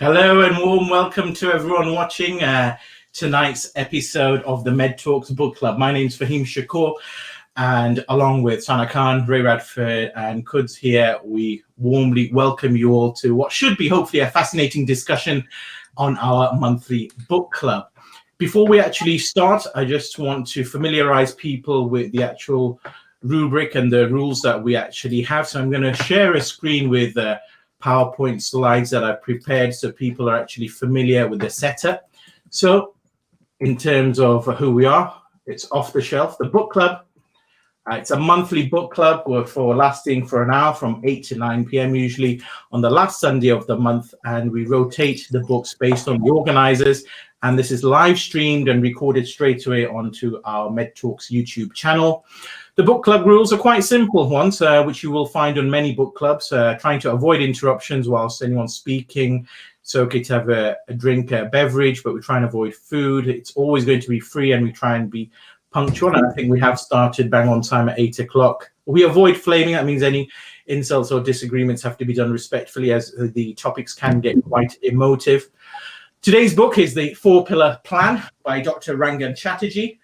Hello and warm welcome to everyone watching tonight's episode of the MEDtalkx book club. My name's Fahim Shakur, and along with Sana Khan, Ray Radford and Kuds here, we warmly welcome you all to what should be hopefully a fascinating discussion on our monthly book club. Before we actually start, I just want to familiarize people with the actual rubric and the rules that we actually have. So I'm going to share a screen with PowerPoint slides that I've prepared so people are actually familiar with the setup. So in terms of who we are, it's off the shelf, the book club. It's a monthly book club lasting for an hour from 8 to 9 p.m. usually on the last Sunday of the month, and we rotate the books based on the organizers, and this is live streamed and recorded straight away onto our MEDtalkx YouTube channel. The book club rules are quite simple ones, which you will find on many book clubs, trying to avoid interruptions whilst anyone's speaking. It's okay to have a drink, a beverage, but we try and avoid food. It's always going to be free, and we try and be punctual. And I think we have started bang on time at 8 o'clock. We avoid flaming. That means any insults or disagreements have to be done respectfully, as the topics can get quite emotive. Today's book is The 4-Pillar Plan by Dr. Rangan Chatterjee.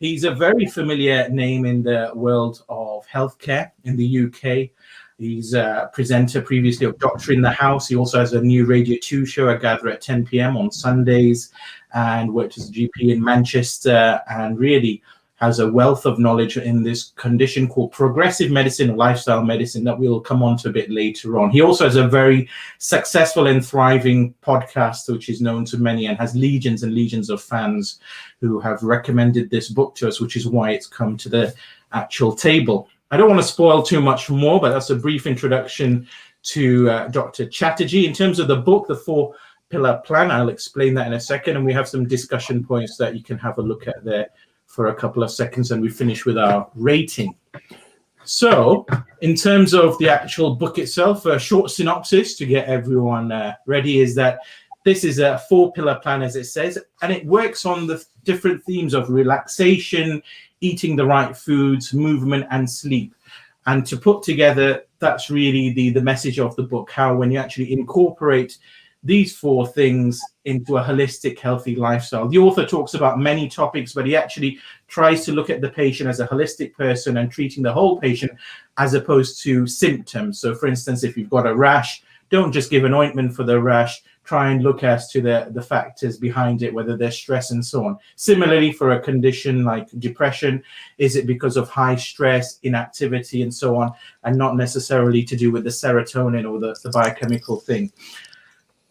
He's a very familiar name in the world of healthcare in the UK. He's a presenter previously of Doctor in the House. He also has a new Radio 2 show, I gather, at 10 p.m. on Sundays, and worked as a GP in Manchester, and really has a wealth of knowledge in this condition called progressive medicine or lifestyle medicine that we'll come on to a bit later on. He also has a very successful and thriving podcast, which is known to many and has legions and legions of fans who have recommended this book to us, which is why it's come to the actual table. I don't want to spoil too much more, but that's a brief introduction to Dr. Chatterjee. In terms of the book, The 4-Pillar Plan, I'll explain that in a second, and we have some discussion points that you can have a look at there for a couple of seconds, and we finish with our rating. So in terms of the actual book itself, a short synopsis to get everyone ready is that this is a 4-pillar plan, as it says, and it works on the different themes of relaxation, eating the right foods, movement, and sleep. And to put together, that's really the message of the book, how when you actually incorporate these 4 things into a holistic, healthy lifestyle. The author talks about many topics, but he actually tries to look at the patient as a holistic person and treating the whole patient as opposed to symptoms. So for instance, if you've got a rash, don't just give an ointment for the rash, try and look as to the factors behind it, whether there's stress and so on. Similarly, for a condition like depression, is it because of high stress, inactivity, and so on, and not necessarily to do with the serotonin or the biochemical thing.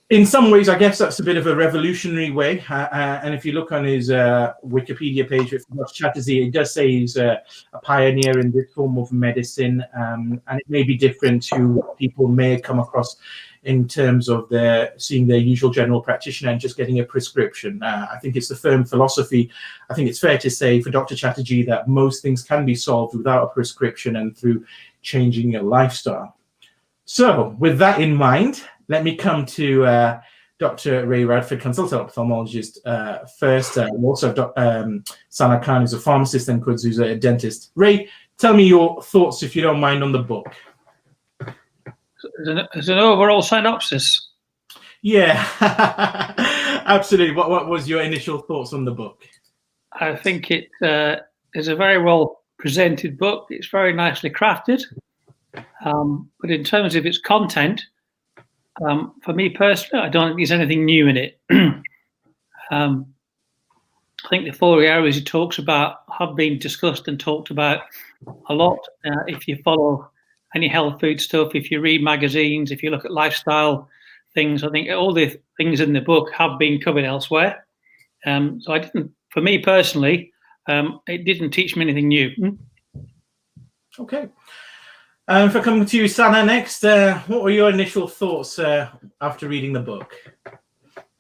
In some ways, I guess that's a bit of a revolutionary way. And if you look on his Wikipedia page with Chatterjee, it does say he's a pioneer in this form of medicine. And it may be different to what people may come across in terms of seeing their usual general practitioner and just getting a prescription. I think it's the firm philosophy. I think it's fair to say for Dr. Chatterjee that most things can be solved without a prescription and through changing your lifestyle. So with that in mind, let me come to Dr. Ray Radford, consultant ophthalmologist, first. Also, Sana Khan, who's a pharmacist, and Kuds, who's a dentist. Ray, tell me your thoughts, if you don't mind, on the book. As an overall synopsis. Yeah, absolutely. What was your initial thoughts on the book? I think it is a very well presented book. It's very nicely crafted. But in terms of its content, for me personally, I don't think there's anything new in it. I think the 4 areas he talks about have been discussed and talked about a lot. If you follow any health food stuff, if you read magazines, if you look at lifestyle things, I think all the things in the book have been covered elsewhere. So for me personally, it didn't teach me anything new. Okay. If I come to you, Sana, next, what were your initial thoughts after reading the book?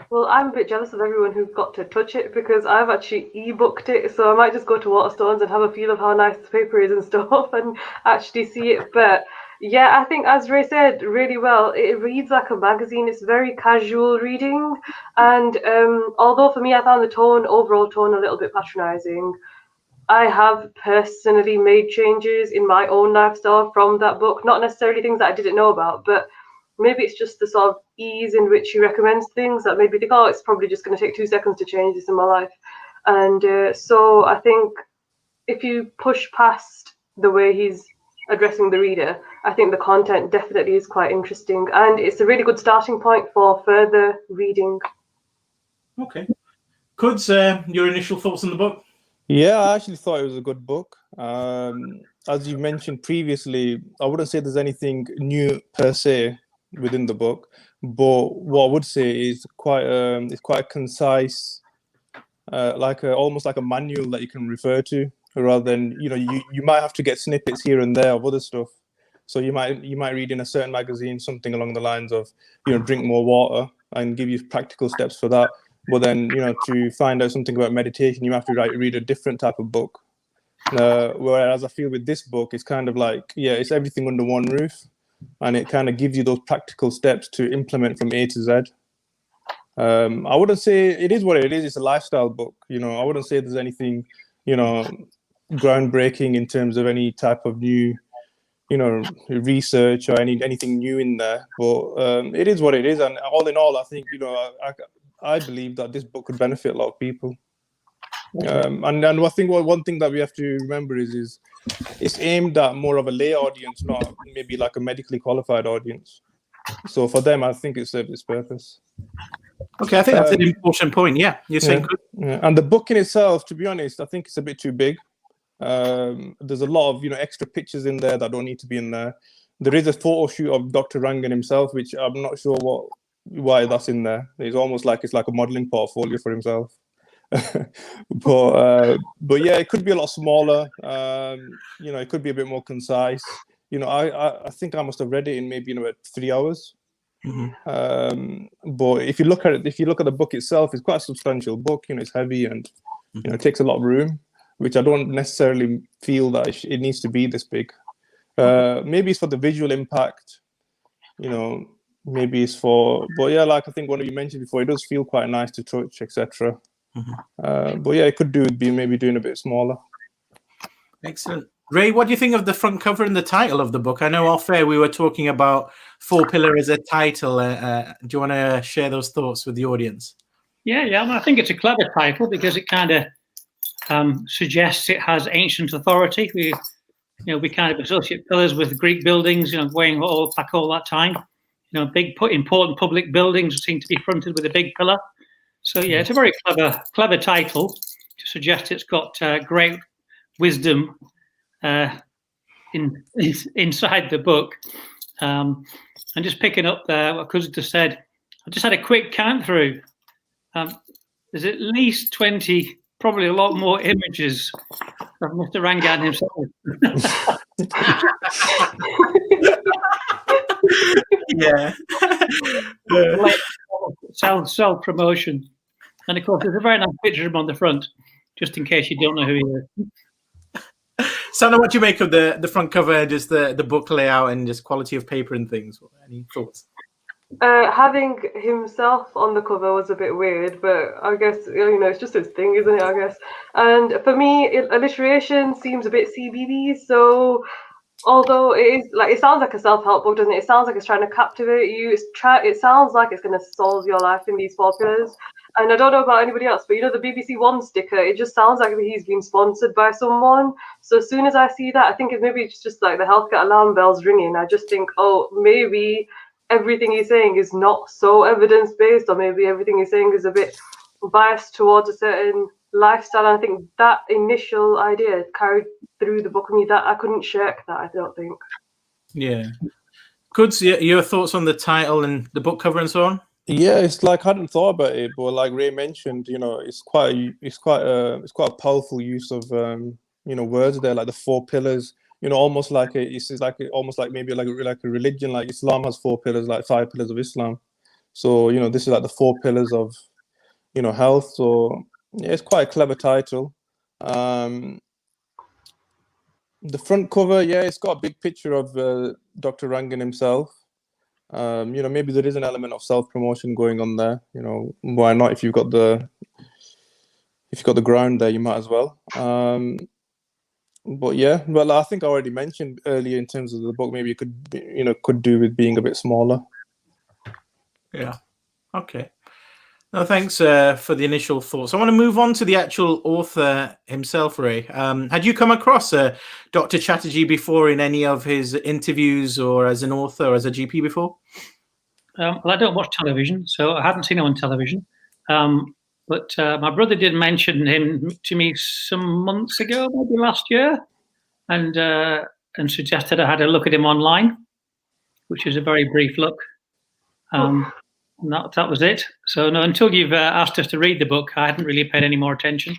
Well, I'm a bit jealous of everyone who got to touch it because I've actually e-booked it, so I might just go to Waterstones and have a feel of how nice the paper is and stuff and actually see it. But yeah, I think, as Ray said, really well. It reads like a magazine. It's very casual reading, and although for me I found the overall tone a little bit patronizing, I have personally made changes in my own lifestyle from that book. Not necessarily things that I didn't know about, but maybe it's just the sort of ease in which he recommends things that maybe think, oh, it's probably just going to take 2 seconds to change this in my life. And so I think if you push past the way he's addressing the reader, I think the content definitely is quite interesting, and it's a really good starting point for further reading. Okay. Kuds, your initial thoughts on the book? Yeah, I actually thought it was a good book. As you mentioned previously, I wouldn't say there's anything new per se within the book, but what I would say is it's quite concise, almost like a manual that you can refer to, rather than you might have to get snippets here and there of other stuff. So you might read in a certain magazine something along the lines of drink more water and give you practical steps for that. But then to find out something about meditation, you have to read a different type of book. Whereas I feel with this book, it's kind of like it's everything under one roof, and it kind of gives you those practical steps to implement from A to Z. I wouldn't say it is what it is. It's a lifestyle book. I wouldn't say there's anything groundbreaking in terms of any type of new research or anything new in there, but it is what it is. And all in all, I think I believe that this book could benefit a lot of people. And I think one thing that we have to remember is it's aimed at more of a lay audience, not maybe like a medically qualified audience. So for them, I think it served its purpose. Okay, I think that's an important point. Yeah, you're saying good. Yeah. And the book in itself, to be honest, I think it's a bit too big. There's a lot of extra pictures in there that don't need to be in there. There is a photo shoot of Dr. Rangan himself, which I'm not sure why that's in there. It's almost like it's like a modeling portfolio for himself. but yeah, it could be a lot smaller. It could be a bit more concise. I think I must have read it in maybe about 3 hours. Mm-hmm. But if you look at the book itself, it's quite a substantial book. It's heavy and it takes a lot of room, which I don't necessarily feel that it needs to be this big. Maybe it's for the visual impact, maybe it's for, but yeah, like I think one of you mentioned before, it does feel quite nice to touch, etc. But yeah, it could maybe doing a bit smaller. Excellent. Ray, what do you think of the front cover and the title of the book? I know off air we were talking about 4 Pillar as a title. Do you want to share those thoughts with the audience? Yeah. I think it's a clever title because it kind of suggests it has ancient authority. We kind of associate pillars with Greek buildings, going back all that time. Big important public buildings seem to be fronted with a big pillar. So yeah, it's a very clever title to suggest it's got great wisdom inside the book. And just picking up there what Kuz just said, I just had a quick count through. There's at least 20, probably a lot more images of Mr. Rangan himself. Yeah. Self-promotion. And of course, there's a very nice picture of him on the front, just in case you don't know who he is. Sana, what do you make of the front cover, just the book layout and just quality of paper and things? Any thoughts? Having himself on the cover was a bit weird, but I guess it's just his thing, isn't it? I guess. And for me, alliteration seems a bit CBD. So, although it sounds like a self-help book, doesn't it? It sounds like it's trying to captivate you. It sounds like it's going to solve your life in these 4 pillars. And I don't know about anybody else, but the BBC One sticker, it just sounds like he's been sponsored by someone. So as soon as I see that, I think maybe it's just like the healthcare alarm bells ringing. I just think, oh, maybe everything he's saying is not so evidence-based, or maybe everything he's saying is a bit biased towards a certain lifestyle. And I think that initial idea carried through the book of me, that I couldn't shirk that, I don't think. Yeah. Kuds, your thoughts on the title and the book cover and so on? Yeah, it's like I hadn't thought about it, but like Ray mentioned, it's quite a powerful use of words there, like the 4 pillars. Almost like maybe like a religion, like Islam has 4 pillars, like 5 pillars of Islam. So this is like the 4 pillars of health. So yeah, it's quite a clever title. The front cover, yeah, it's got a big picture of Dr. Rangan himself. Maybe there is an element of self-promotion going on there. Why not? If you've got the ground there, you might as well. But yeah, well, I think I already mentioned earlier in terms of the book, maybe it could do with being a bit smaller. Yeah. Okay. No, thanks for the initial thoughts. I want to move on to the actual author himself, Ray. Had you come across Dr. Chatterjee before in any of his interviews or as an author or as a GP before? Well, I don't watch television, so I hadn't seen him on television. But my brother did mention him to me some months ago, maybe last year, and suggested I had a look at him online, which is a very brief look. That was it. So no, until you've asked us to read the book, I hadn't really paid any more attention.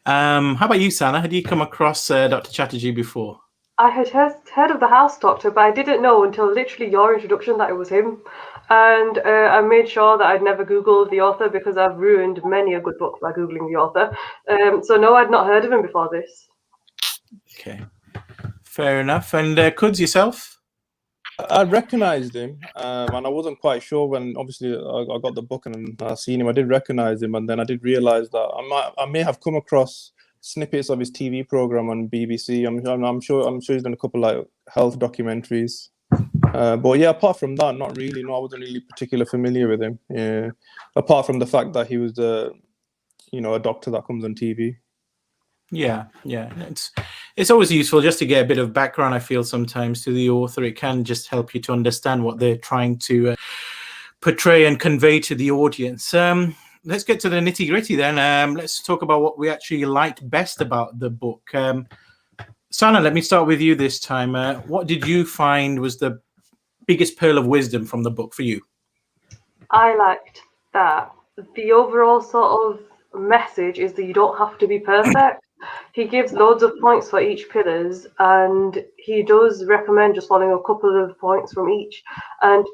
How about you, Sana? Had you come across Dr. Chatterjee before? I had heard of the House Doctor, but I didn't know until literally your introduction that it was him. And I made sure that I'd never Googled the author because I've ruined many a good book by Googling the author. So no, I'd not heard of him before this. Okay, fair enough. And Kuds, yourself? I recognized him, and I wasn't quite sure when obviously I got the book and I seen him. I did recognize him, and then I did realize that I may have come across snippets of his TV program on BBC. I'm sure he's done a couple like health documentaries. But yeah, apart from that, not really. No, I wasn't really particularly familiar with him. Yeah. Apart from the fact that he was a doctor that comes on TV. Yeah. It's always useful just to get a bit of background, I feel, sometimes to the author. It can just help you to understand what they're trying to portray and convey to the audience. Let's get to the nitty-gritty then. Let's talk about what we actually liked best about the book. Sana, let me start with you this time. What did you find was the biggest pearl of wisdom from the book for you? I liked that the overall sort of message is that you don't have to be perfect. He gives loads of points for each pillars, and he does recommend just following a couple of points from each. And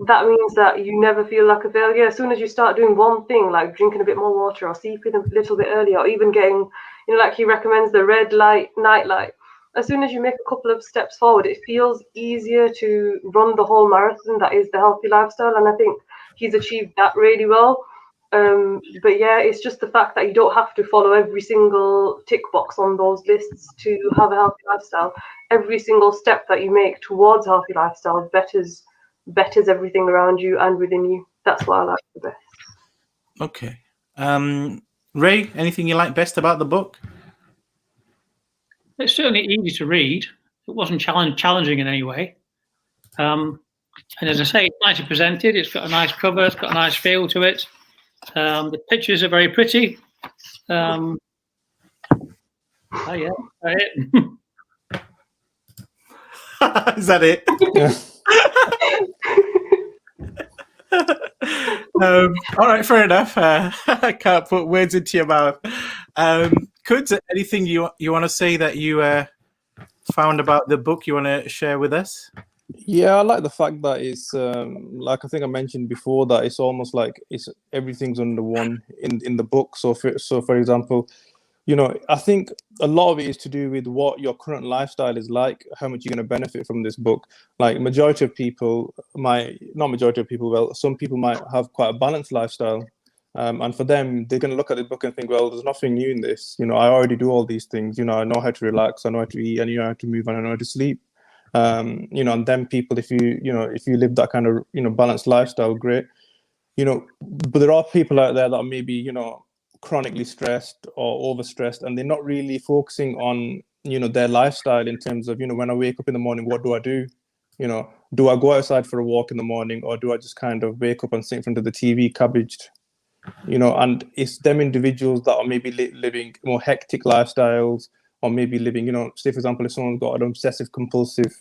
that means that you never feel like a failure. As soon as you start doing one thing, like drinking a bit more water or sleeping a little bit earlier, or even getting, like he recommends the red light, night light. As soon as you make a couple of steps forward, it feels easier to run the whole marathon that is the healthy lifestyle. And I think he's achieved that really well. But yeah, it's just the fact that you don't have to follow every single tick box on those lists to have a healthy lifestyle. Every single step that you make towards a healthy lifestyle betters everything around you and within you. That's what I like the best. Okay. Ray, anything you like best about the book? It's certainly easy to read. It wasn't challenging in any way. And as I say, it's nicely presented. It's got a nice cover. It's got a nice feel to it. The pictures are very pretty. Oh yeah, that's it. Is that it? Yeah. All right, fair enough. I can't put words into your mouth. Could anything you want to say that you found about the book you want to share with us? Yeah, I like the fact that it's like I think I mentioned before, that it's almost like everything's under one in the book. So for example, I think a lot of it is to do with what your current lifestyle is like, how much you're going to benefit from this book. Like majority of people well, some people might have quite a balanced lifestyle. And for them, they're going to look at the book and think, well, there's nothing new in this. I already do all these things. I know how to relax, I know how to eat, and I know how to move, and I know how to sleep. And then people, if you live that kind of balanced lifestyle, great. But there are people out there that are maybe chronically stressed or overstressed, and they're not really focusing on their lifestyle in terms of when I wake up in the morning, what do I do? Do I go outside for a walk in the morning, or do I just kind of wake up and sit in front of the TV cabbaged? And it's them individuals that are maybe living more hectic lifestyles, or maybe living, say for example, if someone's got an obsessive compulsive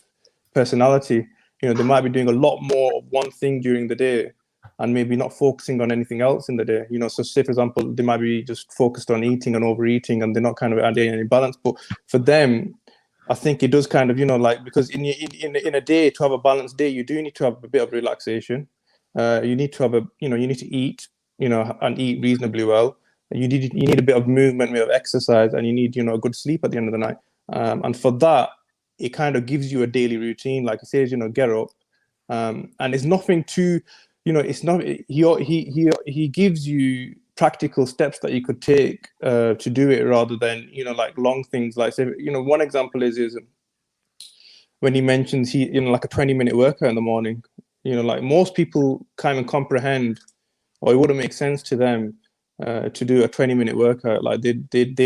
personality, they might be doing a lot more of one thing during the day and maybe not focusing on anything else in the day. So say for example, they might be just focused on eating and overeating, and they're not kind of adding any balance. But for them, I think it does kind of, because in a day, to have a balanced day, you do need to have a bit of relaxation. You need to have you need to eat, and eat reasonably well. You need a bit of movement, a bit of exercise, and you need, a good sleep at the end of the night. And for that, it kind of gives you a daily routine. Like it says, get up. And it's nothing too, it's not, he gives you practical steps that you could take to do it, rather than, like long things. Like, say, one example is when he mentions like a 20-minute workout in the morning. Like most people can't even comprehend, or it wouldn't make sense to them to do a 20-minute workout. Like they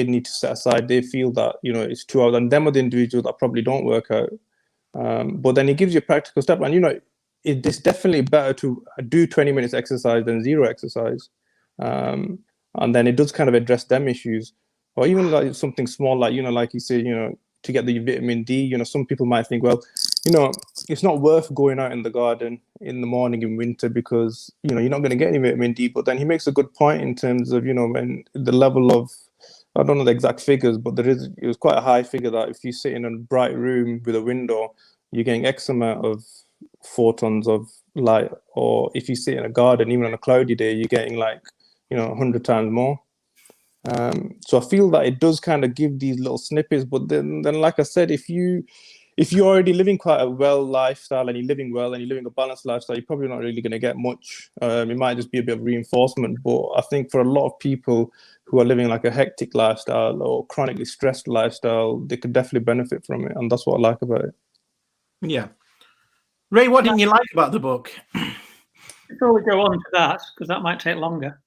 need to set aside. They feel that it's 2 hours, and them are the individuals that probably don't work out. But then he gives you a practical step, and it's definitely better to do 20 minutes exercise than zero exercise. And then it does kind of address them issues, or even like something small, like like you say, to get the vitamin D. Some people might think, well, it's not worth going out in the garden in the morning in winter because you're not going to get any vitamin D. But then he makes a good point in terms of when the level of, I don't know the exact figures, but it was quite a high figure that if you sit in a bright room with a window, you're getting X amount of photons of light, or if you sit in a garden, even on a cloudy day, you're getting like 100 times more. So I feel that it does kind of give these little snippets, but then like I said, if you're already living quite a well lifestyle and you're living well and you're living a balanced lifestyle, you're probably not really going to get much. It might just be a bit of reinforcement, but I think for a lot of people who are living like a hectic lifestyle or chronically stressed lifestyle, they could definitely benefit from it, and that's what I like about it. Yeah. Ray, what didn't you like about the book? Before we go on to that, because that might take longer.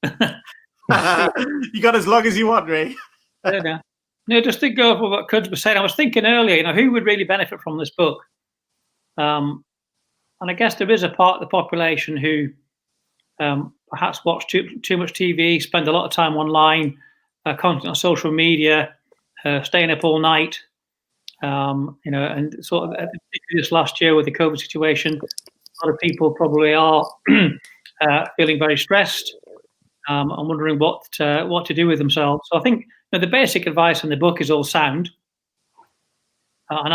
You got as long as you want, Ray. I don't know. No, just to go over what Kuds was saying, I was thinking earlier, who would really benefit from this book? And I guess there is a part of the population who perhaps watch too much TV, spend a lot of time online, content on social media, staying up all night. And sort of particularly this last year with the COVID situation, a lot of people probably are feeling very stressed and wondering what to do with themselves. So I think the basic advice in the book is all sound, and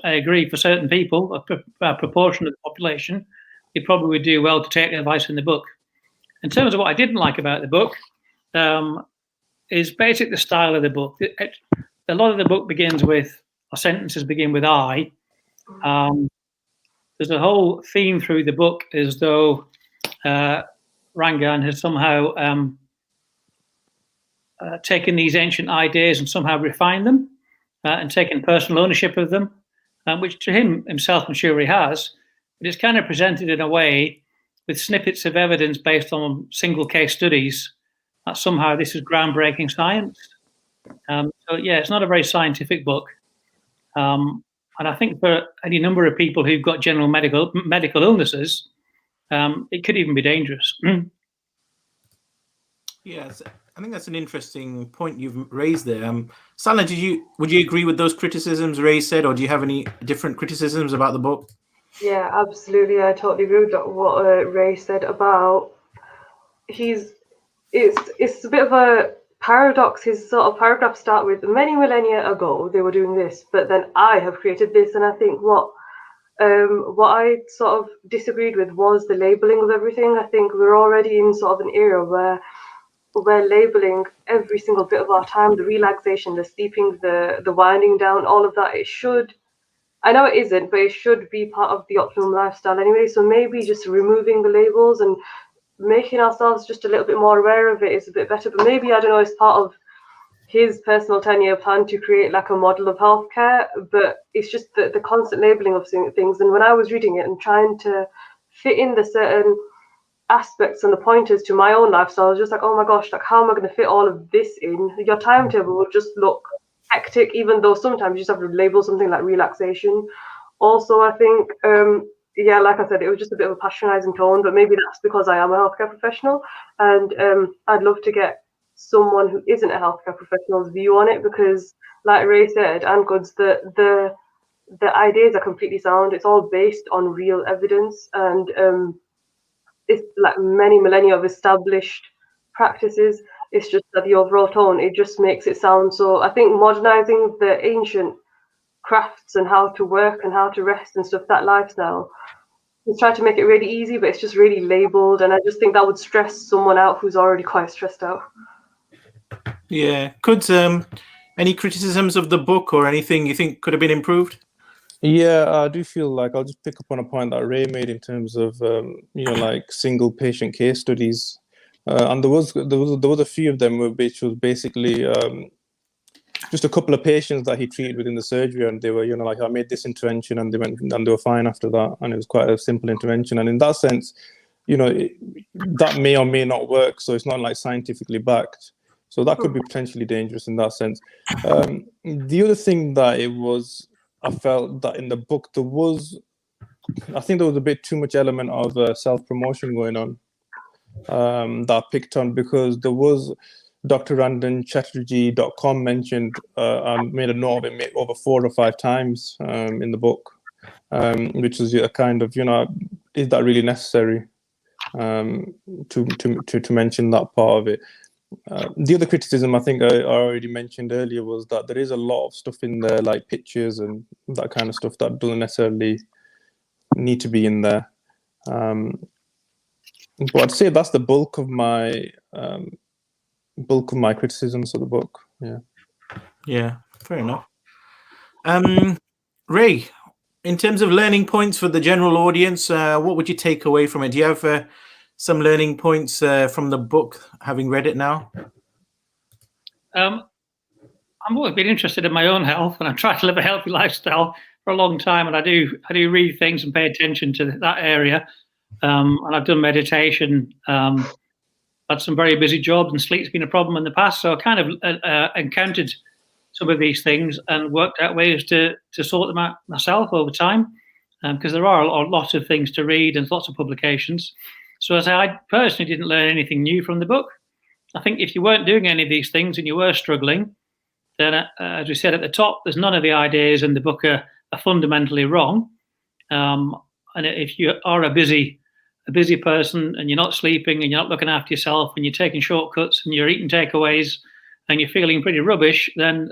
I agree for certain people, a proportion of the population, you probably would do well to take the advice in the book. In terms of what I didn't like about the book, is basically the style of the book. A lot of the book begins with, or sentences begin with I. There's a whole theme through the book as though Rangan has somehow taken these ancient ideas and somehow refined them and taken personal ownership of them, which to himself, I'm sure he has, but it's kind of presented in a way with snippets of evidence based on single case studies that somehow this is groundbreaking science. So yeah, it's not a very scientific book. And I think for any number of people who've got general medical illnesses, it could even be dangerous. Yes, I think that's an interesting point you've raised there. Salah, would you agree with those criticisms Ray said, or do you have any different criticisms about the book? Yeah, absolutely. I totally agree with what Ray said about it's a bit of a paradox. His sort of paragraphs start with many millennia ago they were doing this, but then I have created this. And I think what I sort of disagreed with was the labeling of everything. I think we're already in sort of an era where we're labeling every single bit of our time, the relaxation, the sleeping, the winding down, all of that. I know it isn't, but it should be part of the optimum lifestyle anyway. So maybe just removing the labels and making ourselves just a little bit more aware of it is a bit better. But maybe, I don't know, it's part of his personal 10-year plan to create like a model of healthcare, but it's just the constant labeling of things. And when I was reading it and trying to fit in the certain aspects and the pointers to my own lifestyle, I was just like, oh my gosh, like how am I going to fit all of this in? Your timetable will just look hectic, even though sometimes you just have to label something like relaxation. Also, I think, yeah, like I said, it was just a bit of a patronizing tone, but maybe that's because I am a healthcare professional, and I'd love to get someone who isn't a healthcare professional's view on it, because like Ray said, and Goods, the ideas are completely sound. It's all based on real evidence, and it's like many millennia of established practices. It's just that the overall tone, it just makes it sound so. I think modernizing the ancient crafts and how to work and how to rest and stuff, that lifestyle, it's trying to make it really easy, but it's just really labeled, and I just think that would stress someone out who's already quite stressed out. Yeah. Could any criticisms of the book or anything you think could have been improved? Yeah, I do feel like I'll just pick up on a point that Ray made in terms of like single patient case studies, and there was a few of them which was basically just a couple of patients that he treated within the surgery, and they were, you know, like, I made this intervention, and they went and they were fine after that, and it was quite a simple intervention. And in that sense, you know, that may or may not work, so it's not like scientifically backed. So that could be potentially dangerous in that sense. The other thing that I felt that in the book I think there was a bit too much element of self-promotion going on that I picked on, because there was Dr. Rangan Chatterjee.com mentioned and made a note of it over 4 or 5 times in the book, which is a kind of, you know, is that really necessary to mention that part of it? The other criticism I think I already mentioned earlier was that there is a lot of stuff in there, like pictures and that kind of stuff, that doesn't necessarily need to be in there. But I'd say that's the bulk of my criticisms of the book. Yeah, fair enough. Ray, in terms of learning points for the general audience, what would you take away from it? Do you have some learning points from the book, having read it now? I've always been interested in my own health, and I've tried to live a healthy lifestyle for a long time. And I do read things and pay attention to that area. And I've done meditation. Had some very busy jobs, and sleep's been a problem in the past. So I kind of encountered some of these things and worked out ways to sort them out myself over time, because there are a lot of things to read and lots of publications. So as I personally didn't learn anything new from the book. I think if you weren't doing any of these things and you were struggling, then as we said at the top, there's none of the ideas in the book are fundamentally wrong. And if you are a busy person and you're not sleeping and you're not looking after yourself and you're taking shortcuts and you're eating takeaways and you're feeling pretty rubbish, then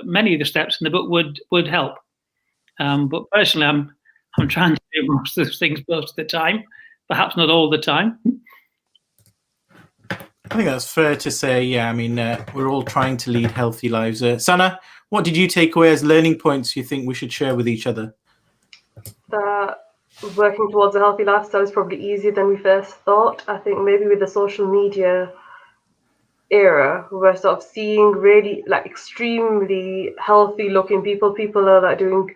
many of the steps in the book would help. But personally, I'm trying to do most of those things most of the time, perhaps not all the time. I think that's fair to say. Yeah, I mean, we're all trying to lead healthy lives. Sana, what did you take away as learning points you think we should share with each other? That working towards a healthy lifestyle is probably easier than we first thought. I think maybe with the social media era, we're sort of seeing really like extremely healthy looking people are like doing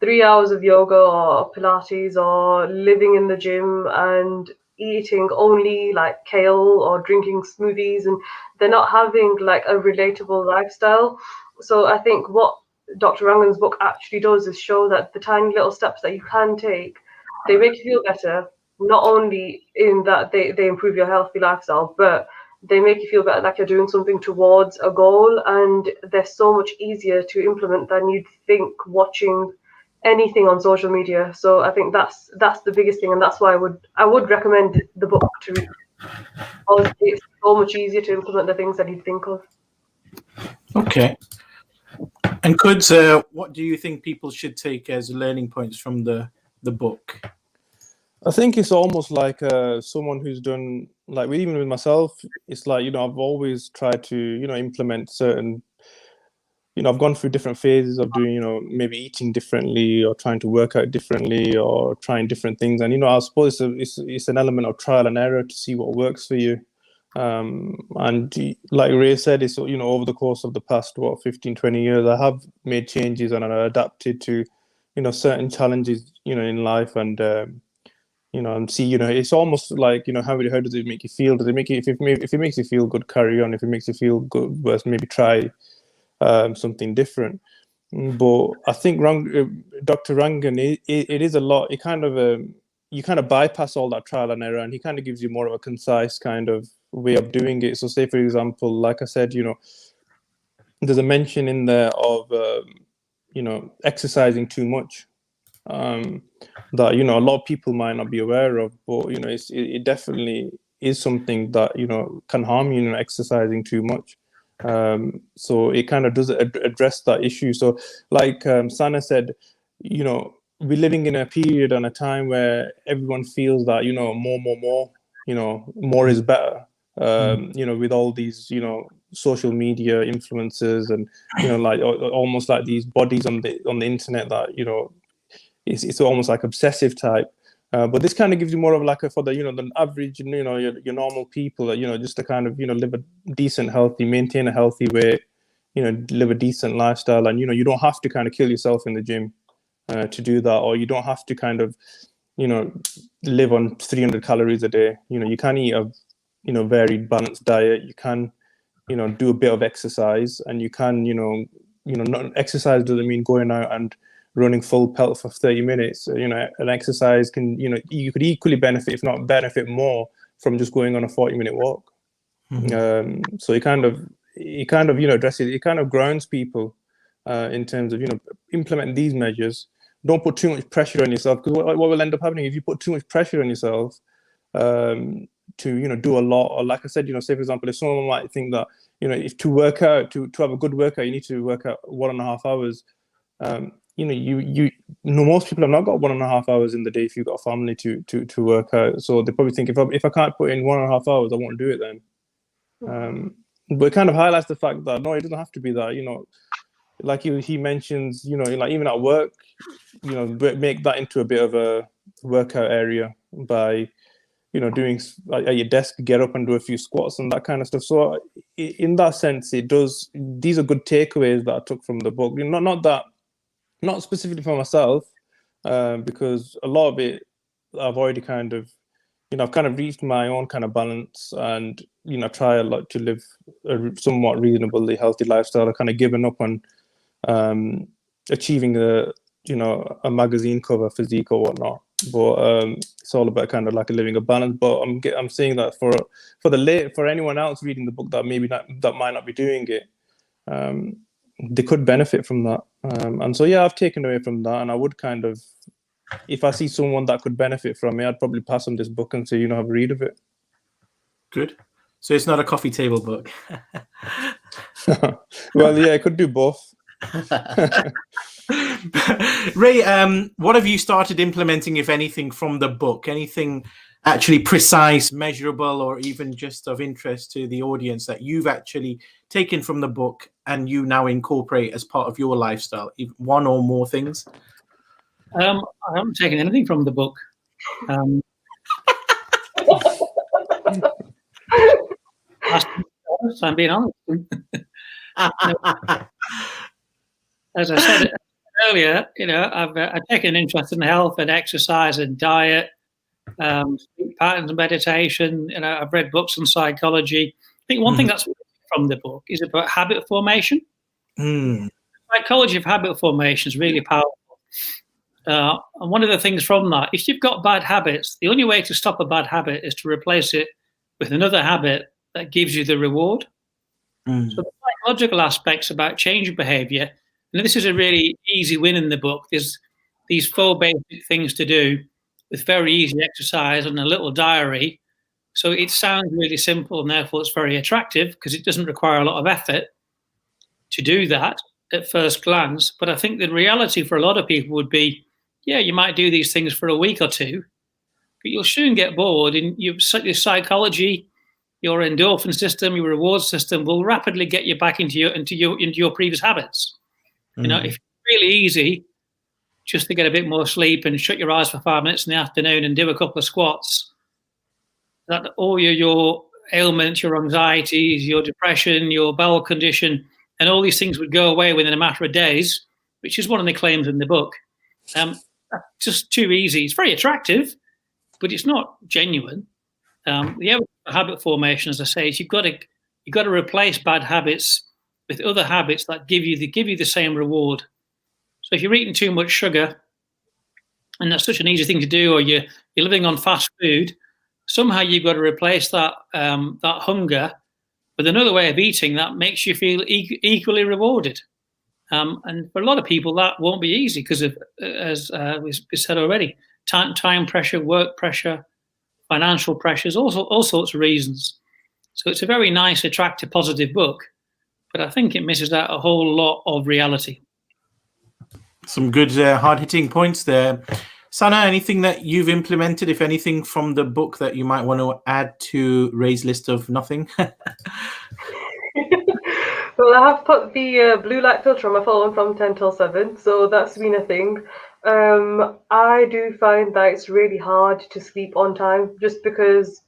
3 hours of yoga or Pilates or living in the gym and eating only like kale or drinking smoothies, and they're not having like a relatable lifestyle. So I think what Dr. Rangan's book actually does is show that the tiny little steps that you can take, they make you feel better, not only in that they improve your healthy lifestyle, but they make you feel better like you're doing something towards a goal, and they're so much easier to implement than you'd think watching anything on social media. So I think that's the biggest thing, and that's why I would recommend the book to read. It's so much easier to implement the things that you'd think of. Okay. And Kuds, what do you think people should take as learning points from the book? I think it's almost like someone who's done, like even with myself, it's like, you know, I've always tried to, you know, implement certain, you know, I've gone through different phases of doing, you know, maybe eating differently or trying to work out differently or trying different things. And, you know, I suppose it's an element of trial and error to see what works for you. And like Ray said, it's, you know, over the course of the past, 15, 20 years, I have made changes and I adapted to, you know, certain challenges, you know, in life. And, you know, and see, you know, it's almost like, you know, how does it make you feel? Does it make you, if it makes you feel good, carry on. If it makes you feel good, worse, maybe try something different. But I think Dr. Rangan, it is a lot. It kind of you kind of bypass all that trial and error, and he kind of gives you more of a concise kind of way of doing it. So, say for example, like I said, you know, there's a mention in there of you know, exercising too much. That, you know, a lot of people might not be aware of, but, you know, it definitely is something that, you know, can harm you, you know, exercising too much. So it kind of does address that issue. So like Sana said, you know, we're living in a period and a time where everyone feels that, you know, more, you know, more is better. You know, with all these, you know, social media influencers and, you know, like almost like these bodies on the internet that, you know, it's almost like obsessive type. But this kind of gives you more of like for the, you know, the average, you know, your normal people that, you know, just to kind of, you know, live a decent, healthy, maintain a healthy weight, live a decent lifestyle, and you don't have to kind of kill yourself in the gym to do that, or you don't have to kind of live on 300 calories a day. You can eat a varied, balanced diet. You can do a bit of exercise, and you can not exercise doesn't mean going out and running full pelt for 30 minutes. An exercise can you could equally benefit, if not benefit more, from just going on a 40-minute walk. So it kind of addresses, it kind of grounds people in terms of implementing these measures. Don't put too much pressure on yourself, because what will end up happening if you put too much pressure on yourself to do a lot, or like I said, say for example, if someone might think that if to work out, to have a good workout, you need to work out 1.5 hours. Most people have not got 1.5 hours in the day if you've got a family to work out. So they probably think, if I can't put in 1.5 hours, I won't do it then. But it kind of highlights the fact that no, it doesn't have to be that. Like he mentions, like even at work, make that into a bit of a workout area by doing at your desk, get up and do a few squats and that kind of stuff. So in that sense, these are good takeaways that I took from the book. Not specifically for myself, because a lot of it I've already kind of I've kind of reached my own kind of balance, and try a lot to live a somewhat reasonably healthy lifestyle. I've kind of given up on achieving a magazine cover physique or whatnot. But it's all about kind of like living a balance. But I'm saying that for anyone else reading the book that that might not be doing it, they could benefit from that. And so I've taken away from that, and I would kind of, if I see someone that could benefit from it, I'd probably pass them this book and say, have a read of it. Good. So it's not a coffee table book. Well, yeah, it could do both. Ray, what have you started implementing, if anything, from the book? Anything actually precise, measurable, or even just of interest to the audience that you've actually taken from the book and you now incorporate as part of your lifestyle? One or more things? I haven't taken anything from the book. I'm being honest. As I said earlier, I've taken an interest in health and exercise and diet, sleep patterns and meditation. I've read books on psychology. I think one thing that's from the book is about habit formation. Psychology of habit formation is really powerful. And one of the things from that, if you've got bad habits, the only way to stop a bad habit is to replace it with another habit that gives you the reward. So the psychological aspects about changing behavior, and this is a really easy win in the book. There's these 4 basic things to do with very easy exercise and a little diary. So it sounds really simple, and therefore it's very attractive because it doesn't require a lot of effort to do that at first glance. But I think the reality for a lot of people would be, you might do these things for a week or two, but you'll soon get bored, and your psychology, your endorphin system, your reward system will rapidly get you back into your previous habits. If it's really easy just to get a bit more sleep and shut your eyes for 5 minutes in the afternoon and do a couple of squats, that all your ailments, your anxieties, your depression, your bowel condition, and all these things would go away within a matter of days, which is one of the claims in the book. Just too easy. It's very attractive, but it's not genuine. The evidence for habit formation, as I say, is you've got to replace bad habits with other habits that give you the same reward. So if you're eating too much sugar, and that's such an easy thing to do, or you're living on fast food, somehow you've got to replace that hunger with another way of eating that makes you feel equally rewarded. And for a lot of people, that won't be easy because of, as we said already, time pressure, work pressure, financial pressures, all sorts of reasons. So it's a very nice, attractive, positive book, but I think it misses out a whole lot of reality. Some good hard-hitting points there. Sana, anything that you've implemented, if anything, from the book that you might want to add to Ray's list of nothing? Well, I have put the blue light filter on my phone from 10 till 7, so that's been a thing. I do find that it's really hard to sleep on time just because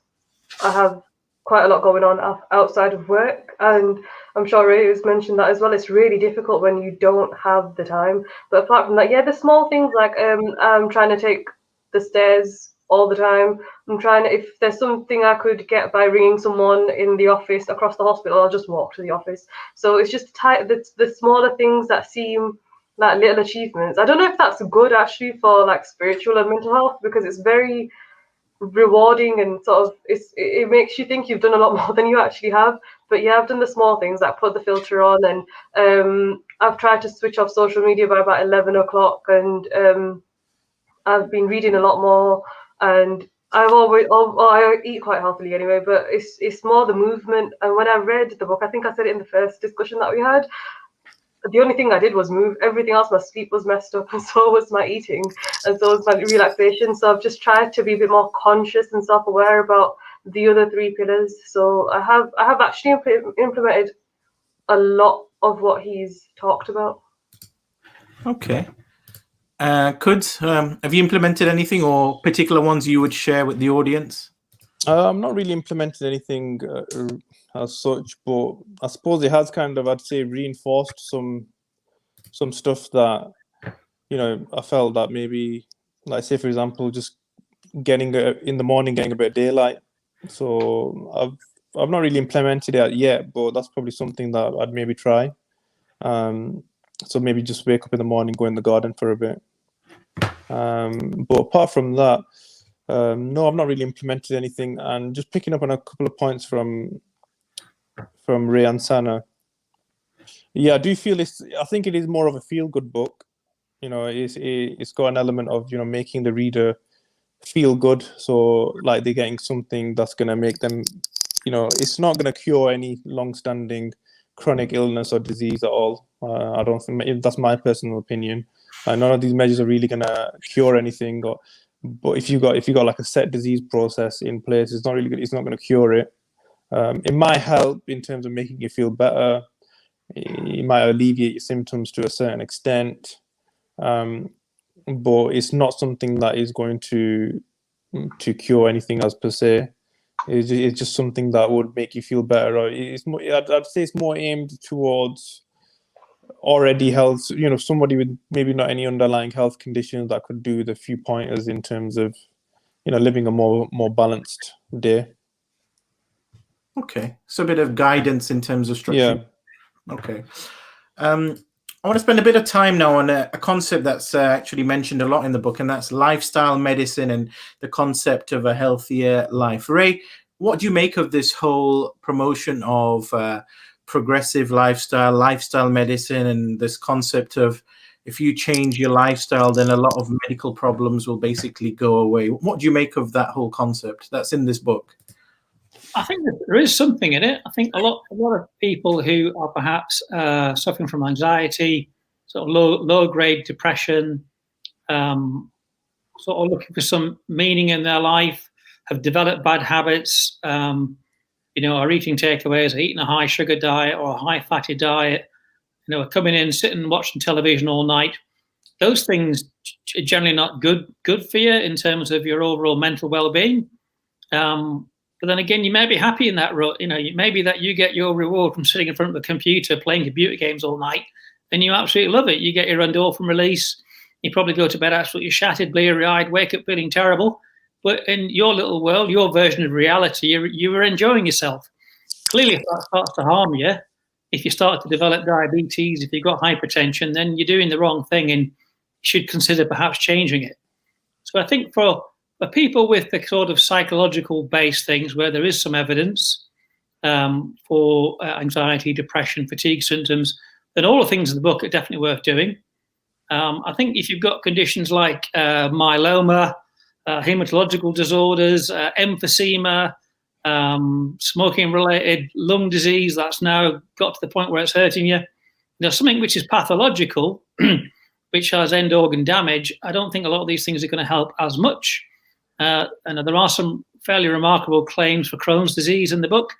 I have quite a lot going on outside of work, and I'm sure Ray has mentioned that as well. It's really difficult when you don't have the time. But apart from that, yeah, the small things like I'm trying to take the stairs all the time. I'm trying to, if there's something I could get by ringing someone in the office across the hospital, I'll just walk to the office. So it's just the smaller things that seem like little achievements. I don't know if that's good actually for like spiritual and mental health, because it's very rewarding and sort of it makes you think you've done a lot more than you actually have. But yeah, I've done the small things like put the filter on, and I've tried to switch off social media by about 11 o'clock, and I've been reading a lot more, and I eat quite healthily anyway, but it's more the movement. And when I read the book, I think I said it in the first discussion that we had, the only thing I did was move. Everything else, my sleep was messed up, and so was my eating, and so was my relaxation. So I've just tried to be a bit more conscious and self-aware about the other three pillars. So I have actually implemented a lot of what he's talked about. Okay. Have you implemented anything, or particular ones you would share with the audience? I'm not really implemented anything as such, but I suppose it has kind of, I'd say, reinforced some stuff that, you know, I felt that maybe, like say for example, just getting in the morning, getting a bit of daylight. So I've not really implemented it yet, but that's probably something that I'd maybe try. So maybe just wake up in the morning, go in the garden for a bit. But apart from that, no, I've not really implemented anything. And just picking up on a couple of points from Ray and Sana. Yeah, I do feel I think it is more of a feel-good book. You know, it's got an element of, you know, making the reader feel good. So like they're getting something that's going to make them, you know, it's not going to cure any long-standing chronic illness or disease at all. I don't think, that's my personal opinion. None of these measures are really going to cure anything. But if you got like a set disease process in place, it's not really good. It's not going to cure it. It might help in terms of making you feel better. It might alleviate your symptoms to a certain extent, but it's not something that is going to cure anything as per se. It's just something that would make you feel better. Or it's more, I'd say it's more aimed towards already health, you know, somebody with maybe not any underlying health conditions that could do with a few pointers in terms of, you know, living a more balanced day. Okay, so a bit of guidance in terms of structure. Yeah. Okay. I want to spend a bit of time now on a concept that's actually mentioned a lot in the book, and that's lifestyle medicine and the concept of a healthier life. Ray, what do you make of this whole promotion of progressive lifestyle medicine, and this concept of if you change your lifestyle, then a lot of medical problems will basically go away? What do you make of that whole concept that's in this book? I think that there is something in it. I think a lot of people who are perhaps suffering from anxiety, sort of low grade depression, sort of looking for some meaning in their life, have developed bad habits, you know, are eating takeaways, are eating a high sugar diet or a high fatty diet, you know, are coming in, sitting, watching television all night. Those things are generally not good for you in terms of your overall mental well-being. But then again, you may be happy in that rut. You know, maybe that you get your reward from sitting in front of a computer playing computer games all night, and you absolutely love it. You get your endorphin release. You probably go to bed absolutely shattered, bleary-eyed, wake up feeling terrible. But in your little world, your version of reality, you were enjoying yourself. Clearly, if that starts to harm you, if you start to develop diabetes, if you've got hypertension, then you're doing the wrong thing, and you should consider perhaps changing it. So I think for people with the sort of psychological based things where there is some evidence for anxiety, depression, fatigue symptoms, then all the things in the book are definitely worth doing. I think if you've got conditions like myeloma, hematological disorders, emphysema, smoking-related lung disease that's now got to the point where it's hurting you, something which is pathological, which has end organ damage, I don't think a lot of these things are going to help as much. And there are some fairly remarkable claims for Crohn's disease in the book,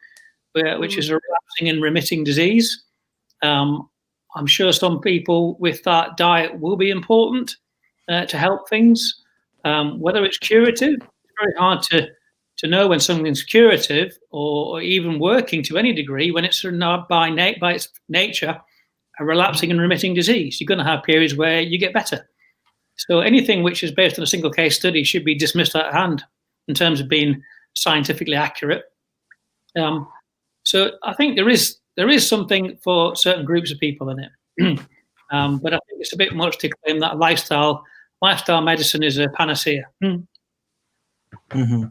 which is a relapsing and remitting disease. I'm sure some people with that diet will be important to help things. Whether it's curative, it's very hard to know when something's curative or even working to any degree when it's by its nature a relapsing and remitting disease. You're going to have periods where you get better. So anything which is based on a single case study should be dismissed out of hand in terms of being scientifically accurate. So I think there is something for certain groups of people in it, but I think it's a bit much to claim that lifestyle medicine is a panacea. Mm-hmm.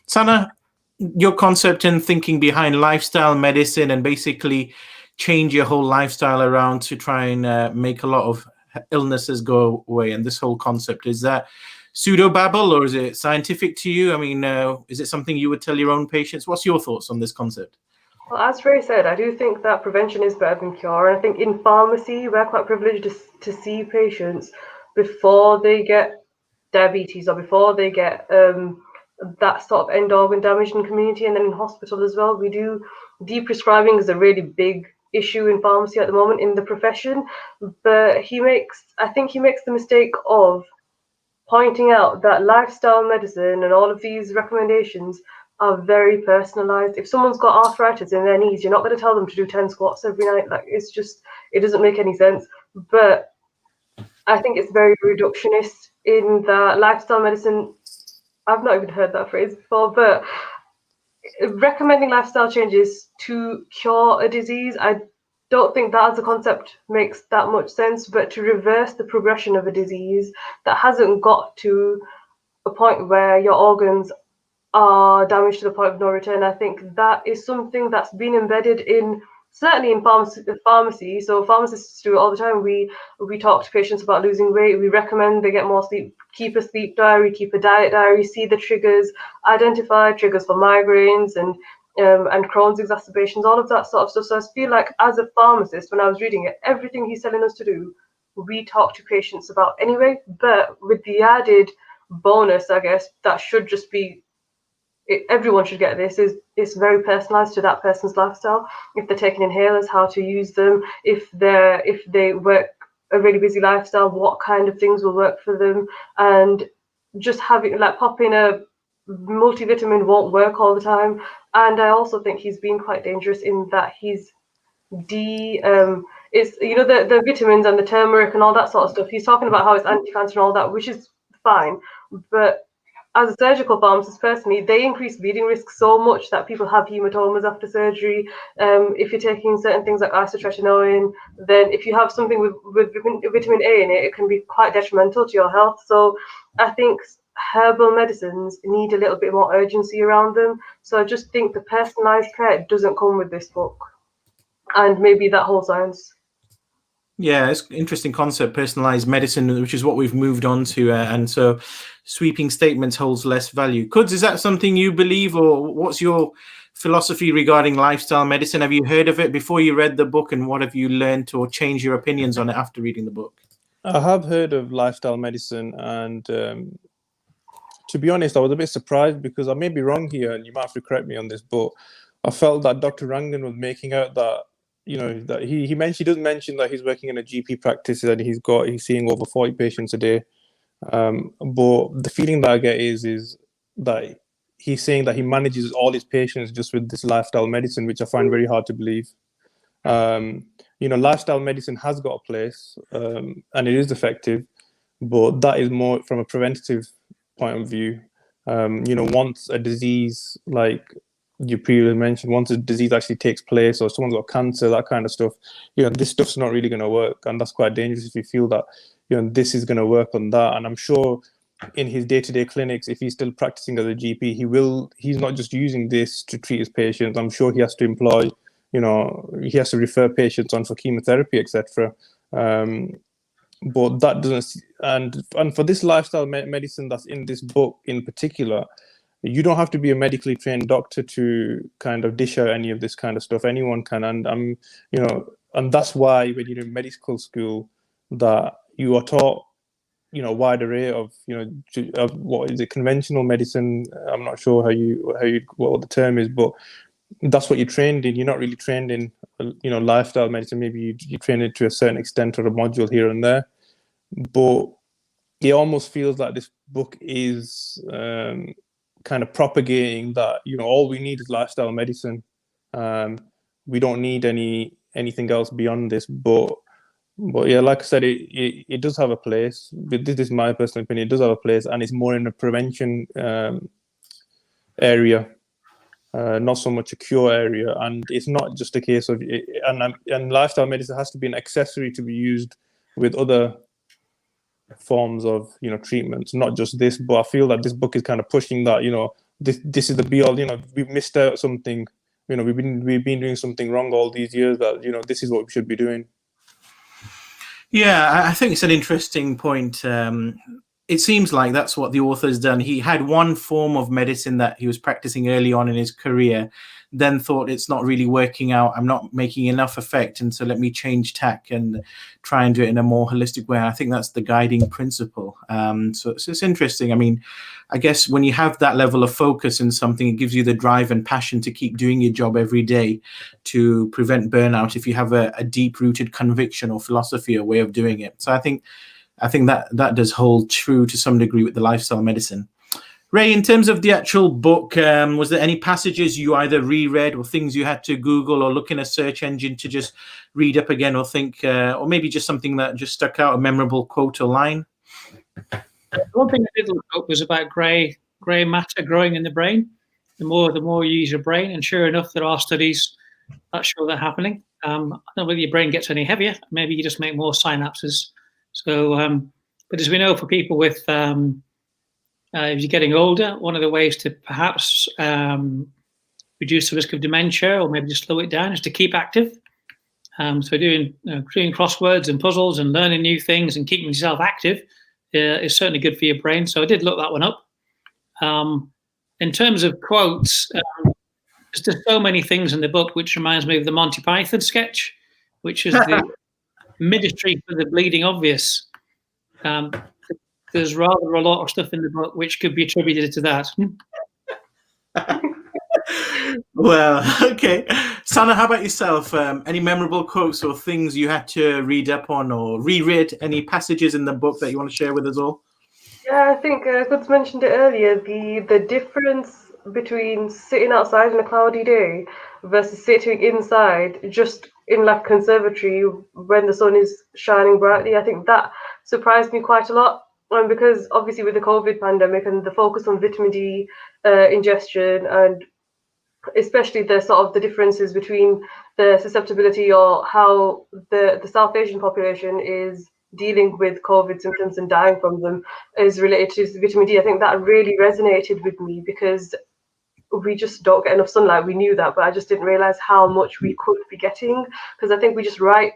Sana, your concept and thinking behind lifestyle medicine and basically change your whole lifestyle around to try and make a lot of illnesses go away, and this whole concept, is that pseudo babble or is it scientific to you? I mean, is it something you would tell your own patients? What's your thoughts on this concept? Well, as Ray said, I do think that prevention is better than cure. And I think in pharmacy, we're quite privileged to see patients before they get diabetes or before they get that sort of end organ damage in community, and then in hospital as well. We do deprescribing is a really big issue in pharmacy at the moment in the profession. But I think he makes the mistake of pointing out that lifestyle medicine and all of these recommendations are very personalized. If someone's got arthritis in their knees, you're not going to tell them to do 10 squats every night. Like, it doesn't make any sense. But I think it's very reductionist in that lifestyle medicine. I've not even heard that phrase before, but recommending lifestyle changes to cure a disease, I don't think that as a concept makes that much sense. But to reverse the progression of a disease that hasn't got to a point where your organs are damaged to the point of no return, I think that is something that's been embedded certainly in pharmacy. So pharmacists do it all the time. We talk to patients about losing weight. We recommend they get more sleep, keep a sleep diary, keep a diet diary, see the triggers, identify triggers for migraines and Crohn's exacerbations, all of that sort of stuff. So I feel like as a pharmacist, when I was reading it, everything he's telling us to do, we talk to patients about anyway. But with the added bonus, I guess, that should just be everyone should get this, is it's very personalized to that person's lifestyle. If they're taking inhalers, how to use them. If they work a really busy lifestyle, what kind of things will work for them. And just having, like, popping a multivitamin won't work all the time. And I also think he's been quite dangerous in that he's it's, you know, the vitamins and the turmeric and all that sort of stuff. He's talking about how it's anti-cancer and all that, which is fine. But as a surgical pharmacist, personally, they increase bleeding risk so much that people have hematomas after surgery. If you're taking certain things like isotretinoin, then if you have something with vitamin A in it, it can be quite detrimental to your health. So I think herbal medicines need a little bit more urgency around them. So I just think the personalized care doesn't come with this book, and maybe that whole science. Yeah, it's an interesting concept, personalized medicine, which is what we've moved on to. And so sweeping statements holds less value. Kuds, is that something you believe, or what's your philosophy regarding lifestyle medicine? Have you heard of it before you read the book, and what have you learned or changed your opinions on it after reading the book? I have heard of lifestyle medicine, and to be honest, I was a bit surprised because I may be wrong here, and you might have to correct me on this, but I felt that Dr. Rangan was making out that, you know, that he doesn't mention that he's working in a GP practice and he's seeing over 40 patients a day. But the feeling that I get is that he's saying that he manages all his patients just with this lifestyle medicine, which I find very hard to believe. You know, lifestyle medicine has got a place, and it is effective, but that is more from a preventative point of view. You know, once a disease, like you previously mentioned, once a disease actually takes place, or someone's got cancer, that kind of stuff, you know, this stuff's not really going to work, and that's quite dangerous if you feel that, you know, this is going to work on that. And I'm sure in his day-to-day clinics, if he's still practicing as a GP, he's not just using this to treat his patients. I'm sure he has to employ, you know, he has to refer patients on for chemotherapy, etc. But that doesn't, and for this lifestyle medicine that's in this book in particular, you don't have to be a medically trained doctor to kind of dish out any of this kind of stuff. Anyone can, and you know, and that's why when you're in medical school, that you are taught, you know, wide array of, you know, of what is it, conventional medicine. I'm not sure what the term is, but that's what you're trained in. You're not really trained in, you know, lifestyle medicine. Maybe you train it to a certain extent or a module here and there, but it almost feels like this book is kind of propagating that, all we need is lifestyle medicine. We don't need anything else beyond this. But yeah, like I said, it does have a place. This is my personal opinion. It does have a place, and it's more in the prevention area, not so much a cure area. And it's not just a case of and lifestyle medicine has to be an accessory to be used with other forms of treatments, not just this. But I feel that this book is kind of pushing that this is the be all. We've missed out something. We've been doing something wrong all these years. That this is what we should be doing. Yeah, I think it's an interesting point. It seems like that's what the author's done. He had one form of medicine that he was practicing early on in his career, then thought it's not really working out. I'm not making enough effect. And so let me change tack and try and do it in a more holistic way. I think that's the guiding principle. So it's interesting. I mean, I guess when you have that level of focus in something, it gives you the drive and passion to keep doing your job every day to prevent burnout if you have a deep-rooted conviction or philosophy or way of doing it. So I think that does hold true to some degree with the lifestyle medicine. Ray, in terms of the actual book, was there any passages you either reread or things you had to Google or look in a search engine to just read up again or think, or maybe just something that just stuck out, a memorable quote or line? One thing I did look up was about grey matter growing in the brain. The more you use your brain, and sure enough, there are studies that show that happening. I don't know whether your brain gets any heavier. Maybe you just make more synapses. So, but as we know, for people with if you're getting older, one of the ways to perhaps reduce the risk of dementia or maybe just slow it down is to keep active. So doing crosswords and puzzles and learning new things and keeping yourself active is certainly good for your brain. So I did look that one up. In terms of quotes, there's just so many things in the book, which reminds me of the Monty Python sketch, which is the ministry for the bleeding obvious. There's rather a lot of stuff in the book which could be attributed to that. Well, okay. Sana, how about yourself? Any memorable quotes or things you had to read up on or reread? Any passages in the book that you want to share with us all? Yeah, I think Kuds mentioned it earlier, the difference between sitting outside on a cloudy day versus sitting inside just in like conservatory when the sun is shining brightly. I think that surprised me quite a lot. Because obviously with the COVID pandemic and the focus on vitamin D ingestion, and especially the sort of the differences between the susceptibility or how the South Asian population is dealing with COVID symptoms and dying from them is related to vitamin D. I think that really resonated with me because we just don't get enough sunlight. We knew that, but I just didn't realize how much we could be getting, because I think we just write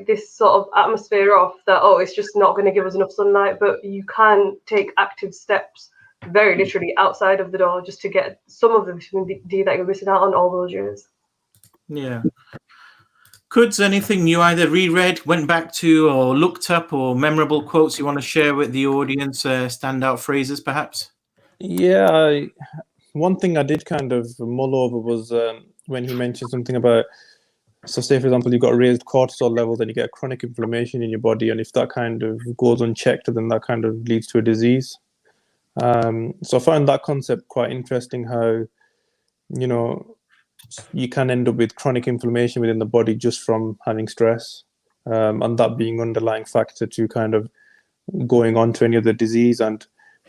this sort of atmosphere off that, oh, it's just not going to give us enough sunlight, but you can take active steps very literally outside of the door just to get some of the vitamin D that you're missing out on all those years. Yeah. Kuds, anything you either reread, went back to, or looked up, or memorable quotes you want to share with the audience, standout phrases perhaps? Yeah, one thing I did kind of mull over was when he mentioned something about, so say for example, you've got raised cortisol levels, then you get chronic inflammation in your body, and if that kind of goes unchecked, then that kind of leads to a disease. So I found that concept quite interesting, how you can end up with chronic inflammation within the body just from having stress, and that being underlying factor to kind of going on to any other disease. And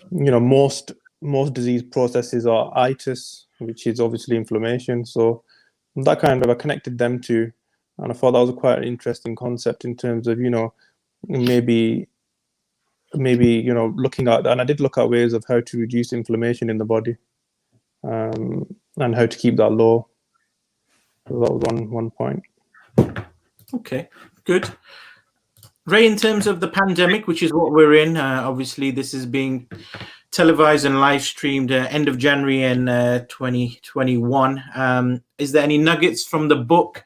most disease processes are itis, which is obviously inflammation. So that kind of, I connected them to, and I thought that was quite an interesting concept in terms of maybe looking at, and I did look at ways of how to reduce inflammation in the body, and how to keep that low. So that was one point. Okay, good. Ray, in terms of the pandemic, which is what we're in, obviously this is being televised and live streamed end of January in 2021. Is there any nuggets from the book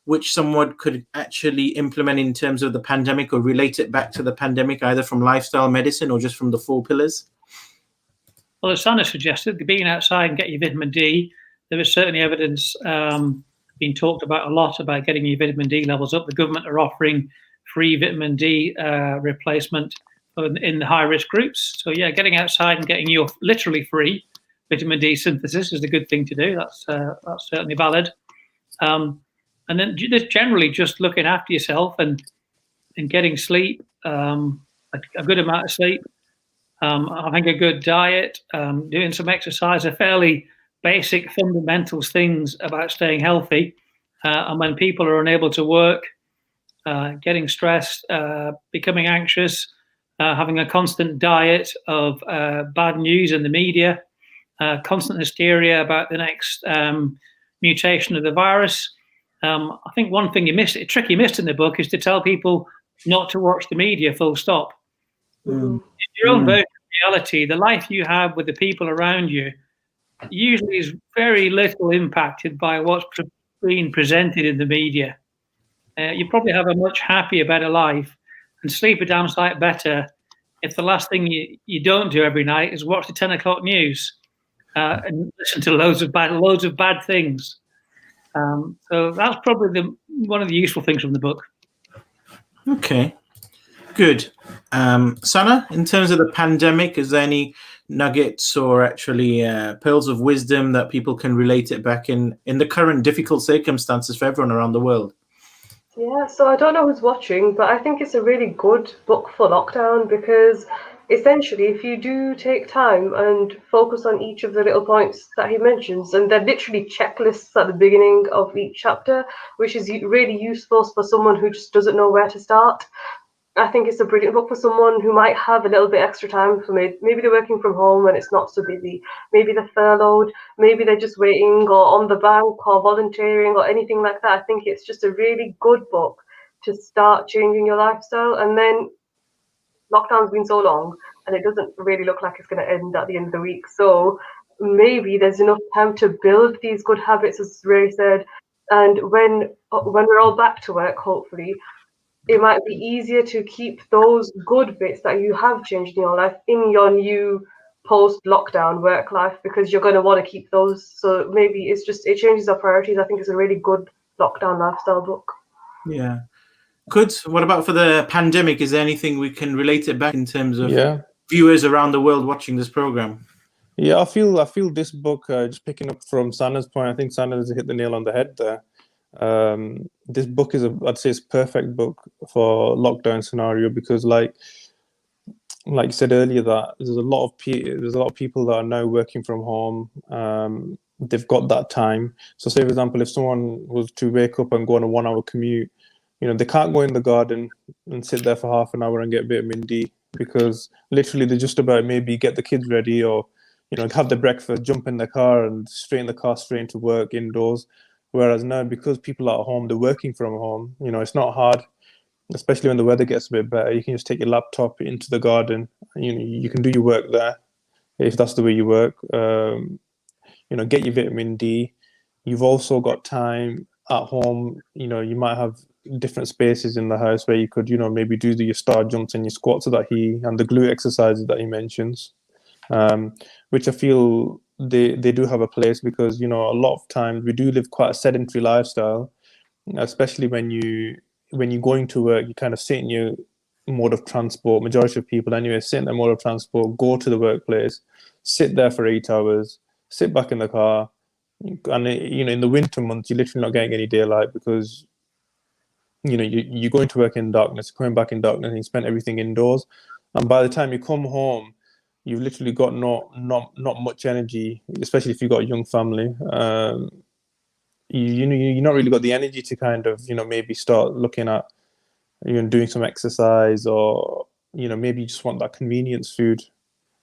which someone could actually implement in terms of the pandemic or relate it back to the pandemic, either from lifestyle medicine or just from the 4 pillars? Well, as Sana suggested, being outside and get your vitamin D, there is certainly evidence being talked about a lot about getting your vitamin D levels up. The government are offering free vitamin D replacement in the high-risk groups. So yeah, getting outside and getting your literally free vitamin D synthesis is a good thing to do. That's certainly valid. And then just generally just looking after yourself and getting sleep, a good amount of sleep, having a good diet, doing some exercise, are fairly basic fundamentals things about staying healthy. And when people are unable to work, getting stressed, becoming anxious, having a constant diet of bad news in the media, constant hysteria about the next mutation of the virus. I think one thing a trick you missed in the book is to tell people not to watch the media, full stop. Mhm. Your own version of reality, the life you have with the people around you, usually is very little impacted by what's being presented in the media. You probably have a much happier, better life and sleep a damn sight better if the last thing you don't do every night is watch the 10 o'clock news and listen to loads of bad things. So that's probably one of the useful things from the book. Okay, good. Sana, in terms of the pandemic, is there any nuggets or actually pearls of wisdom that people can relate it back in the current difficult circumstances for everyone around the world? Yeah, so I don't know who's watching, but I think it's a really good book for lockdown because essentially, if you do take time and focus on each of the little points that he mentions, and they're literally checklists at the beginning of each chapter, which is really useful for someone who just doesn't know where to start. I think it's a brilliant book for someone who might have a little bit extra time for maybe they're working from home and it's not so busy. Maybe they're furloughed. Maybe they're just waiting or on the bank or volunteering or anything like that. I think it's just a really good book to start changing your lifestyle. And then lockdown's been so long and it doesn't really look like it's going to end at the end of the week. So maybe there's enough time to build these good habits, as Ray said. And when we're all back to work, hopefully, it might be easier to keep those good bits that you have changed in your life in your new post-lockdown work life because you're going to want to keep those. So maybe it changes our priorities. I think it's a really good lockdown lifestyle book. Yeah. Good. What about for the pandemic? Is there anything we can relate it back in terms of viewers around the world watching this program? Yeah, I feel this book, just picking up from Sana's point, I think Sana has hit the nail on the head there. This book is I'd say it's a perfect book for lockdown scenario because like you said earlier, that there's a lot of people that are now working from home. They've got that time. So say for example, if someone was to wake up and go on a 1 hour commute, they can't go in the garden and sit there for half an hour and get vitamin D because literally they're just about maybe get the kids ready or have their breakfast, jump in the car and straight into work indoors. Whereas now, because people are at home, they're working from home. It's not hard, especially when the weather gets a bit better. You can just take your laptop into the garden. You can do your work there if that's the way you work. Get your vitamin D. You've also got time at home. You might have different spaces in the house where you could, maybe do your star jumps and your squats and the glute exercises that he mentions, which I feel they do have a place because a lot of times we do live quite a sedentary lifestyle, especially when you're going to work. You kind of sit in your mode of transport. Majority of people anyway sit in their mode of transport, go to the workplace, sit there for 8 hours, sit back in the car, and in the winter months you're literally not getting any daylight because you're going to work in darkness, coming back in darkness, and you spend everything indoors, and by the time you come home you've literally got not much energy, especially if you've got a young family. You're not really got the energy to kind of maybe start looking at doing some exercise, or maybe you just want that convenience food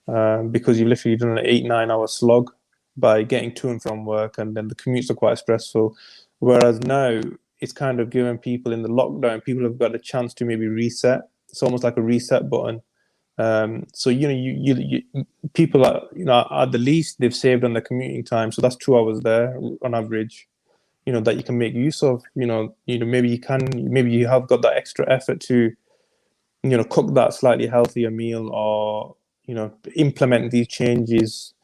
because you've literally done an 8-9 hour slog by getting to and from work, and then the commutes are quite stressful. Whereas now it's kind of giving people in the lockdown, people have got a chance to maybe reset. It's almost like a reset button. So you people are at the least they've saved on their commuting time, so that's 2 hours there on average. That you can make use of. Maybe you have got that extra effort to cook that slightly healthier meal, or implement these changes.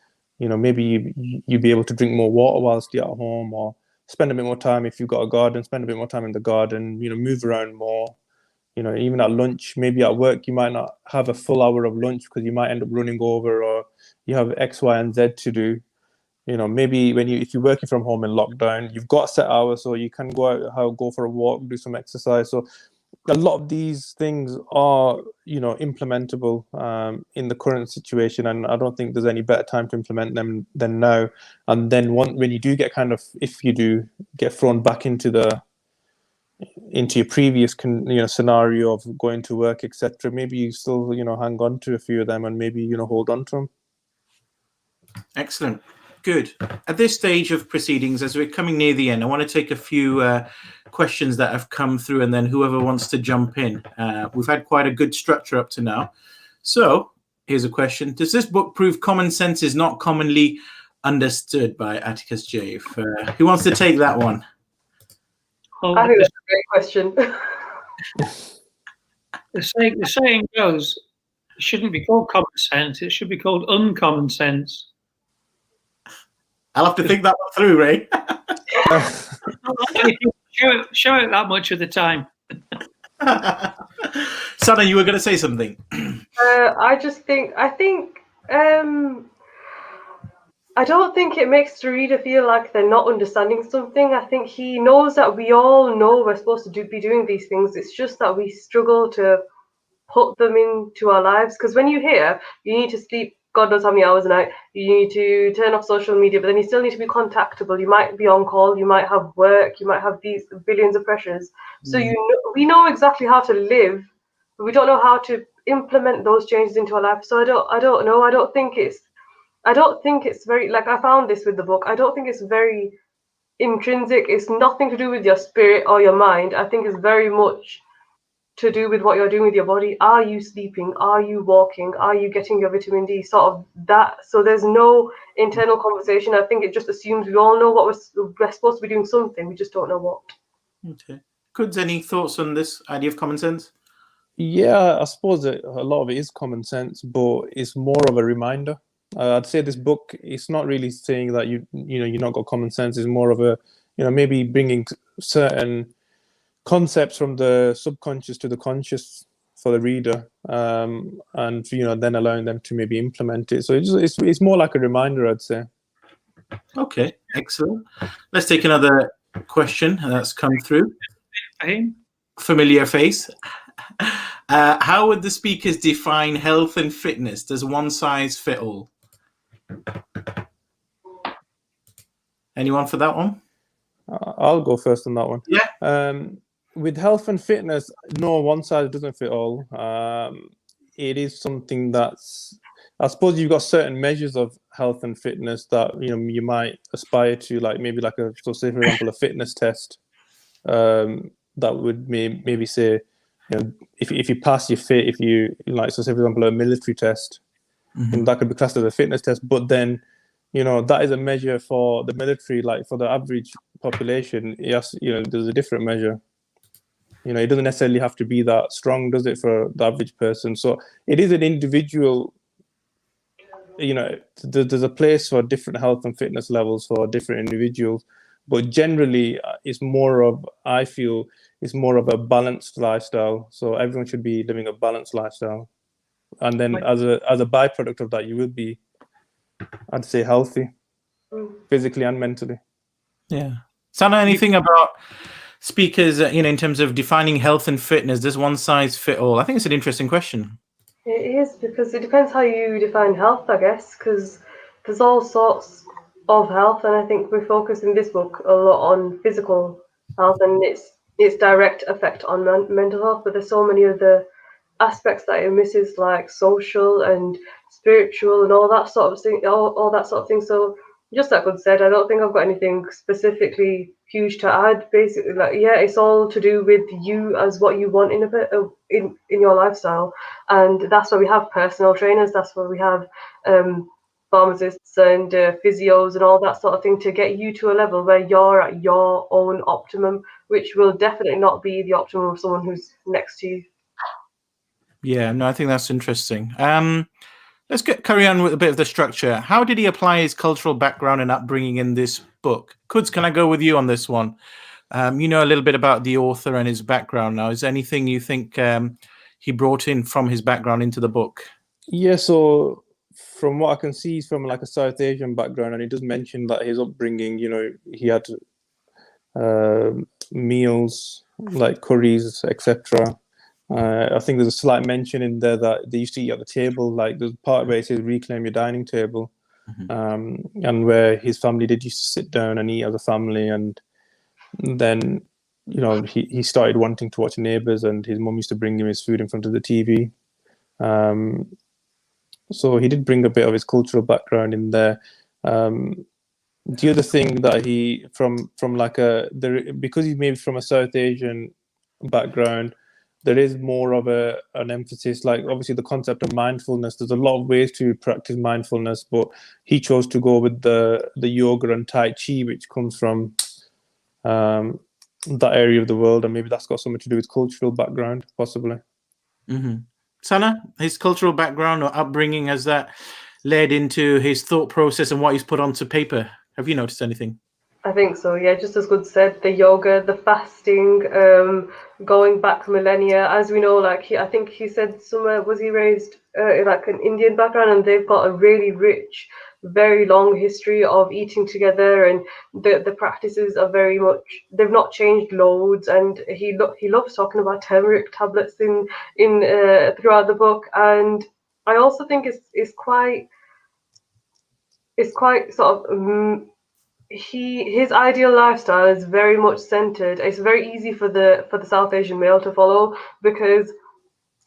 Maybe you'd be able to drink more water whilst you're at home, or spend a bit more time if you've got a garden. Spend a bit more time in the garden. Move around more. even at lunch, maybe at work, you might not have a full hour of lunch because you might end up running over, or you have X, Y, and Z to do. Maybe if you're working from home in lockdown, you've got set hours, so you can go out, go for a walk, do some exercise. So a lot of these things are, implementable in the current situation, and I don't think there's any better time to implement them than now. And then when you do get if you do get thrown back into your previous scenario of going to work, etc., maybe you still hang on to a few of them, and maybe hold on to them. Excellent. Good. At this stage of proceedings, as we're coming near the end, I want to take a few questions that have come through, and then whoever wants to jump in. We've had quite a good structure up to now. So here's a question. Does this book prove common sense is not commonly understood by Atticus J? Who wants to take that one? I think that's a great question. The saying goes, it shouldn't be called common sense. It should be called uncommon sense. I'll have to think that one through, Ray. Show it that much of the time. Sana, you were going to say something. I don't think it makes the reader feel like they're not understanding something. I think he knows that we all know we're supposed to be doing these things. It's just that we struggle to put them into our lives. Because when you hear you need to sleep God knows how many hours a night, you need to turn off social media, but then you still need to be contactable. You might be on call, you might have work, you might have these billions of pressures. So we know exactly how to live, but we don't know how to implement those changes into our life. So I don't know. I don't think it's very, like, I found this with the book. I don't think it's very intrinsic. It's nothing to do with your spirit or your mind. I think it's very much to do with what you're doing with your body. Are you sleeping? Are you walking? Are you getting your vitamin D? Sort of that. So there's no internal conversation. I think it just assumes we all know what we're supposed to be doing something. We just don't know what. Okay. Kuds, any thoughts on this idea of common sense? Yeah, I suppose a lot of it is common sense, but it's more of a reminder. I'd say this book, it's not really saying that you're not got common sense. It's more of a, maybe bringing certain concepts from the subconscious to the conscious for the reader, and then allowing them to maybe implement it. So it's more like a reminder, I'd say. Okay, excellent. Let's take another question that's come through. Familiar face. How would the speakers define health and fitness? Does one size fit all? Anyone for that one? I'll go first on that one. Yeah. With health and fitness, no, one size doesn't fit all. It is something that's, I suppose you've got certain measures of health and fitness that you might aspire to, like maybe so say for example a fitness test, that would maybe say, if you pass, you're fit. If you so say for example a military test, that could be classed as a fitness test. But then that is a measure for the military. Like for the average population, yes, there's a different measure. It doesn't necessarily have to be that strong, does it, for the average person? So it is an individual, there's a place for different health and fitness levels for different individuals. But generally, I feel it's more of a balanced lifestyle. So everyone should be living a balanced lifestyle. And then as a byproduct of that, you will be, I'd say, healthy, physically and mentally. Yeah. Sana, anything about speakers, in terms of defining health and fitness? Does one size fit all? I think it's an interesting question. It is, because it depends how you define health, I guess, because there's all sorts of health, and I think we focus in this book a lot on physical health and its direct effect on mental health, but there's so many other aspects that it misses, like social and spiritual and all that sort of thing, all that sort of thing. So just like I said, I don't think I've got anything specifically huge to add. Basically, it's all to do with you as what you want in your lifestyle, and that's why we have personal trainers. That's why we have pharmacists and physios and all that sort of thing, to get you to a level where you're at your own optimum, which will definitely not be the optimum of someone who's next to you. Yeah, no, I think that's interesting. Let's carry on with a bit of the structure. How did he apply his cultural background and upbringing in this book? Kuds, can I go with you on this one? You know a little bit about the author and his background now. Is there anything you think he brought in from his background into the book? Yeah, so from what I can see, he's from like a South Asian background, and he does mention that his upbringing, he had meals like curries, etc. I think there's a slight mention in there that they used to eat at the table. Like there's part where it says reclaim your dining table, and where his family did used to sit down and eat as a family. And then, he started wanting to watch Neighbours, and his mum used to bring him his food in front of the TV. So he did bring a bit of his cultural background in there. The other thing that he because he's maybe from a South Asian background, there is more of an emphasis, like obviously the concept of mindfulness. There's a lot of ways to practice mindfulness, but he chose to go with the yoga and Tai Chi, which comes from that area of the world, and maybe that's got something to do with cultural background, possibly. Sana, his cultural background or upbringing, has that led into his thought process and what he's put onto paper? Have you noticed anything? I think so, yeah. Just as Good said, the yoga, the fasting, going back millennia. As we know, like I think he said somewhere, was he raised like an Indian background, and they've got a really rich, very long history of eating together, and the practices are very much, they've not changed loads. And he loves talking about turmeric tablets in throughout the book. And I also think it's quite sort of. His ideal lifestyle is very much centered. It's very easy for the South Asian male to follow, because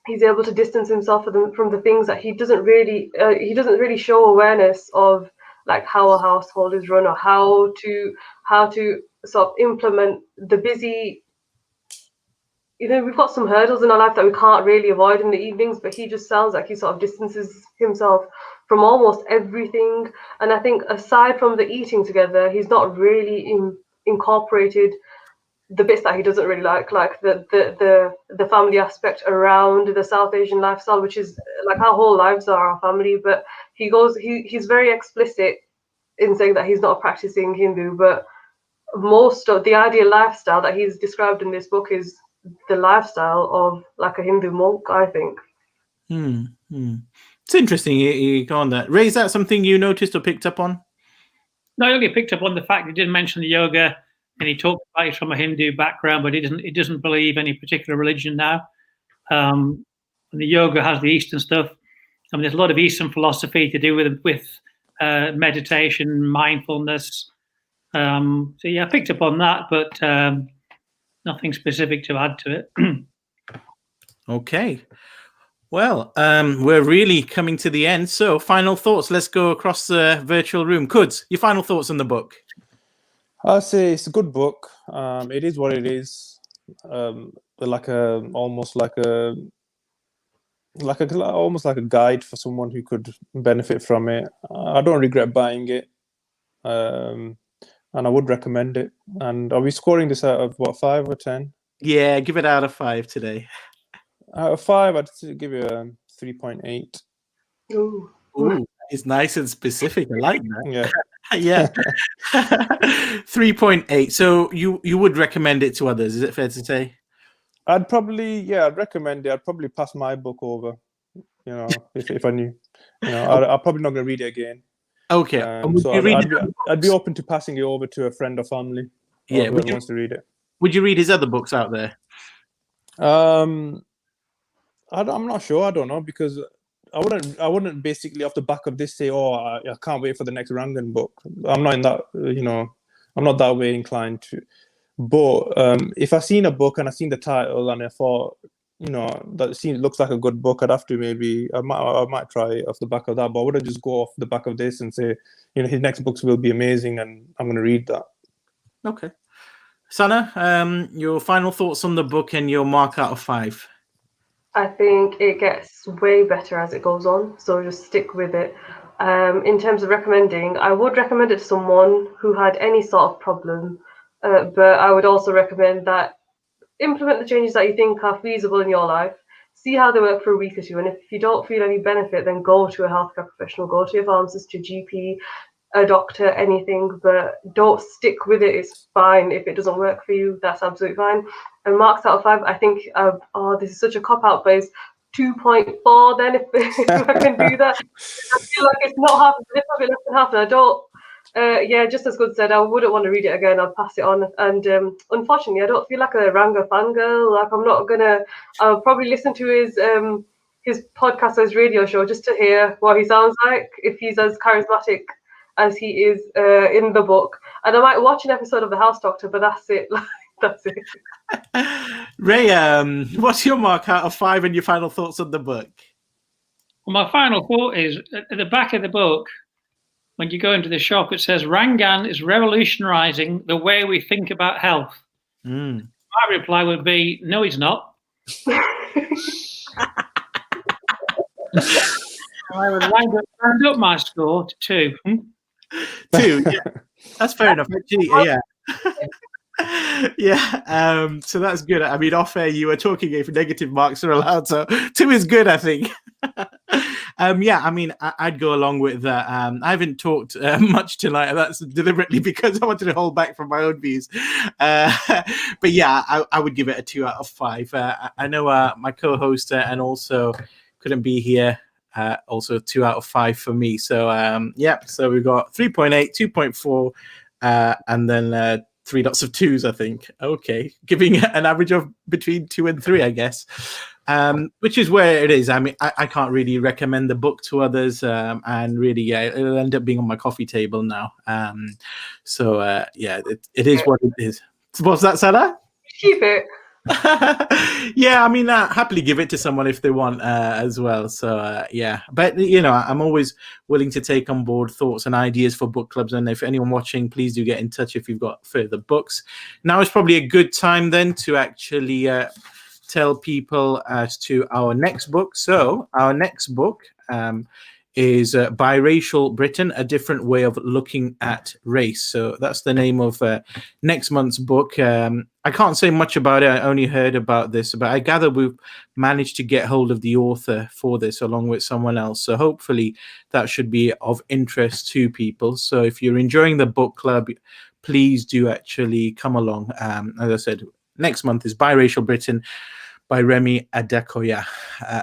he's able to distance himself from the things that he doesn't really show awareness of, like how a household is run, or how to sort of implement the busy. We've got some hurdles in our life that we can't really avoid in the evenings, but he just sounds like he sort of distances himself from almost everything. And I think aside from the eating together, he's not really incorporated the bits that he doesn't really like the family aspect around the South Asian lifestyle, which is like our whole lives are our family. But he's very explicit in saying that he's not a practicing Hindu, but most of the ideal lifestyle that he's described in this book is the lifestyle of like a Hindu monk, I think. It's interesting you go on that. Ray, is that something you noticed or picked up on? No, I only picked up on the fact he didn't mention the yoga, and he talked about it from a Hindu background, but he doesn't believe any particular religion now. And the yoga has the Eastern stuff. I mean, there's a lot of Eastern philosophy to do with meditation, mindfulness. So yeah, I picked up on that, but nothing specific to add to it. Okay. Well, we're really coming to the end. So final thoughts. Let's go across the virtual room. Kuds, your final thoughts on the book? I'll say it's a good book. It is what it is. Almost like a guide for someone who could benefit from it. I don't regret buying it, and I would recommend it. And are we scoring this out of what, 5 or 10? Yeah, give it out of 5 today. Out of 5, I'd give you a 3.8. Ooh. It's nice and specific. I like that. Yeah. Yeah. 3.8. So you would recommend it to others, is it fair to say? I'd recommend it. I'd probably pass my book over, if I knew. I'm probably not going to read it again. Okay. So I'd be open to passing it over to a friend or family. Yeah. Who wants to read it. Would you read his other books out there? I'm not sure. I don't know, because I wouldn't basically off the back of this say, oh, I can't wait for the next Rangan book. I'm not in that, I'm not that way inclined to. But if I seen a book and I seen the title and I thought, looks like a good book, I'd have to I might try it off the back of that. But I wouldn't just go off the back of this and say, his next books will be amazing and I'm going to read that. Okay. Sana, your final thoughts on the book and your mark out of 5? I think it gets way better as it goes on, so just stick with it. In terms of recommending, I would recommend it to someone who had any sort of problem, but I would also recommend that implement the changes that you think are feasible in your life, see how they work for a week or two, and if you don't feel any benefit, then go to a healthcare professional, go to your pharmacist, your GP, a doctor, anything, but don't stick with it. It's fine if it doesn't work for you. That's absolutely fine. And marks out of 5, I think, this is such a cop out, but it's 2.4. Then if, if I can do that, I feel like it's not half. It's probably less than half, and I don't. Yeah, just as good said, I wouldn't want to read it again. I'll pass it on. And unfortunately, I don't feel like a Ranga fangirl. Like I'm not gonna. I'll probably listen to his podcast or his radio show just to hear what he sounds like, if he's as charismatic as he is in the book. And I might watch an episode of The House Doctor, but that's it. That's it. Ray, what's your mark out of 5 and your final thoughts on the book? Well, my final thought is at the back of the book, when you go into the shop, it says Rangan is revolutionizing the way we think about health. My reply would be, no, he's not. I would round up my score to 2. 2, yeah. That's fair enough. Actually, yeah. Yeah, so that's good. I mean, off air, you were talking if negative marks are allowed, so 2 is good, I think. Yeah, I mean, I'd go along with that. I haven't talked much tonight, and that's deliberately because I wanted to hold back from my own views. But yeah, I would give it a 2 out of 5. I know my co-host and also couldn't be here. Also 2 out of 5 for me. So yeah, so we've got 3.8, 2.4, and then 3 lots of 2s, I think. Okay, giving an average of between 2 and 3, I guess. Which is where it is. I mean, I can't really recommend the book to others, and really, yeah, it'll end up being on my coffee table now. So yeah, it is what it is. What's that, Salah? Keep it. Yeah, I mean, happily give it to someone if they want as well. So yeah, but you know, I'm always willing to take on board thoughts and ideas for book clubs. And if anyone watching, please do get in touch if you've got further books. Now is probably a good time then to actually tell people as to our next book. So our next book is Biracial Britain, A Different Way of Looking at Race. So that's the name of next month's book. I can't say much about it. I only heard about this, but I gather we've managed to get hold of the author for this along with someone else. So hopefully that should be of interest to people. So if you're enjoying the book club, please do actually come along. As I said, next month is Biracial Britain by Remi Adekoya,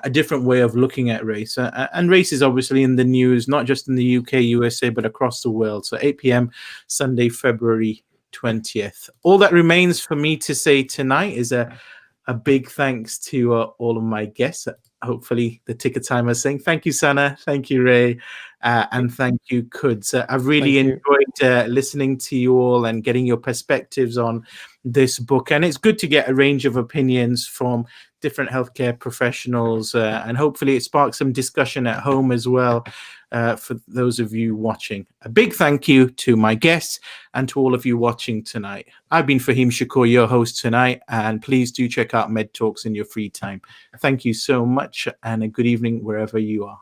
A Different Way of Looking at Race. And race is obviously in the news, not just in the UK, USA, but across the world. So 8 p.m. Sunday, February 20th. All that remains for me to say tonight is a big thanks to all of my guests. Hopefully the ticket timer is saying thank you, Sana. Thank you, Ray. And thank you, Kuds. I've really enjoyed listening to you all and getting your perspectives on this book. And it's good to get a range of opinions from different healthcare professionals. And hopefully it sparks some discussion at home as well for those of you watching. A big thank you to my guests and to all of you watching tonight. I've been Fahim Shakur, your host tonight. And please do check out Med Talks in your free time. Thank you so much and a good evening wherever you are.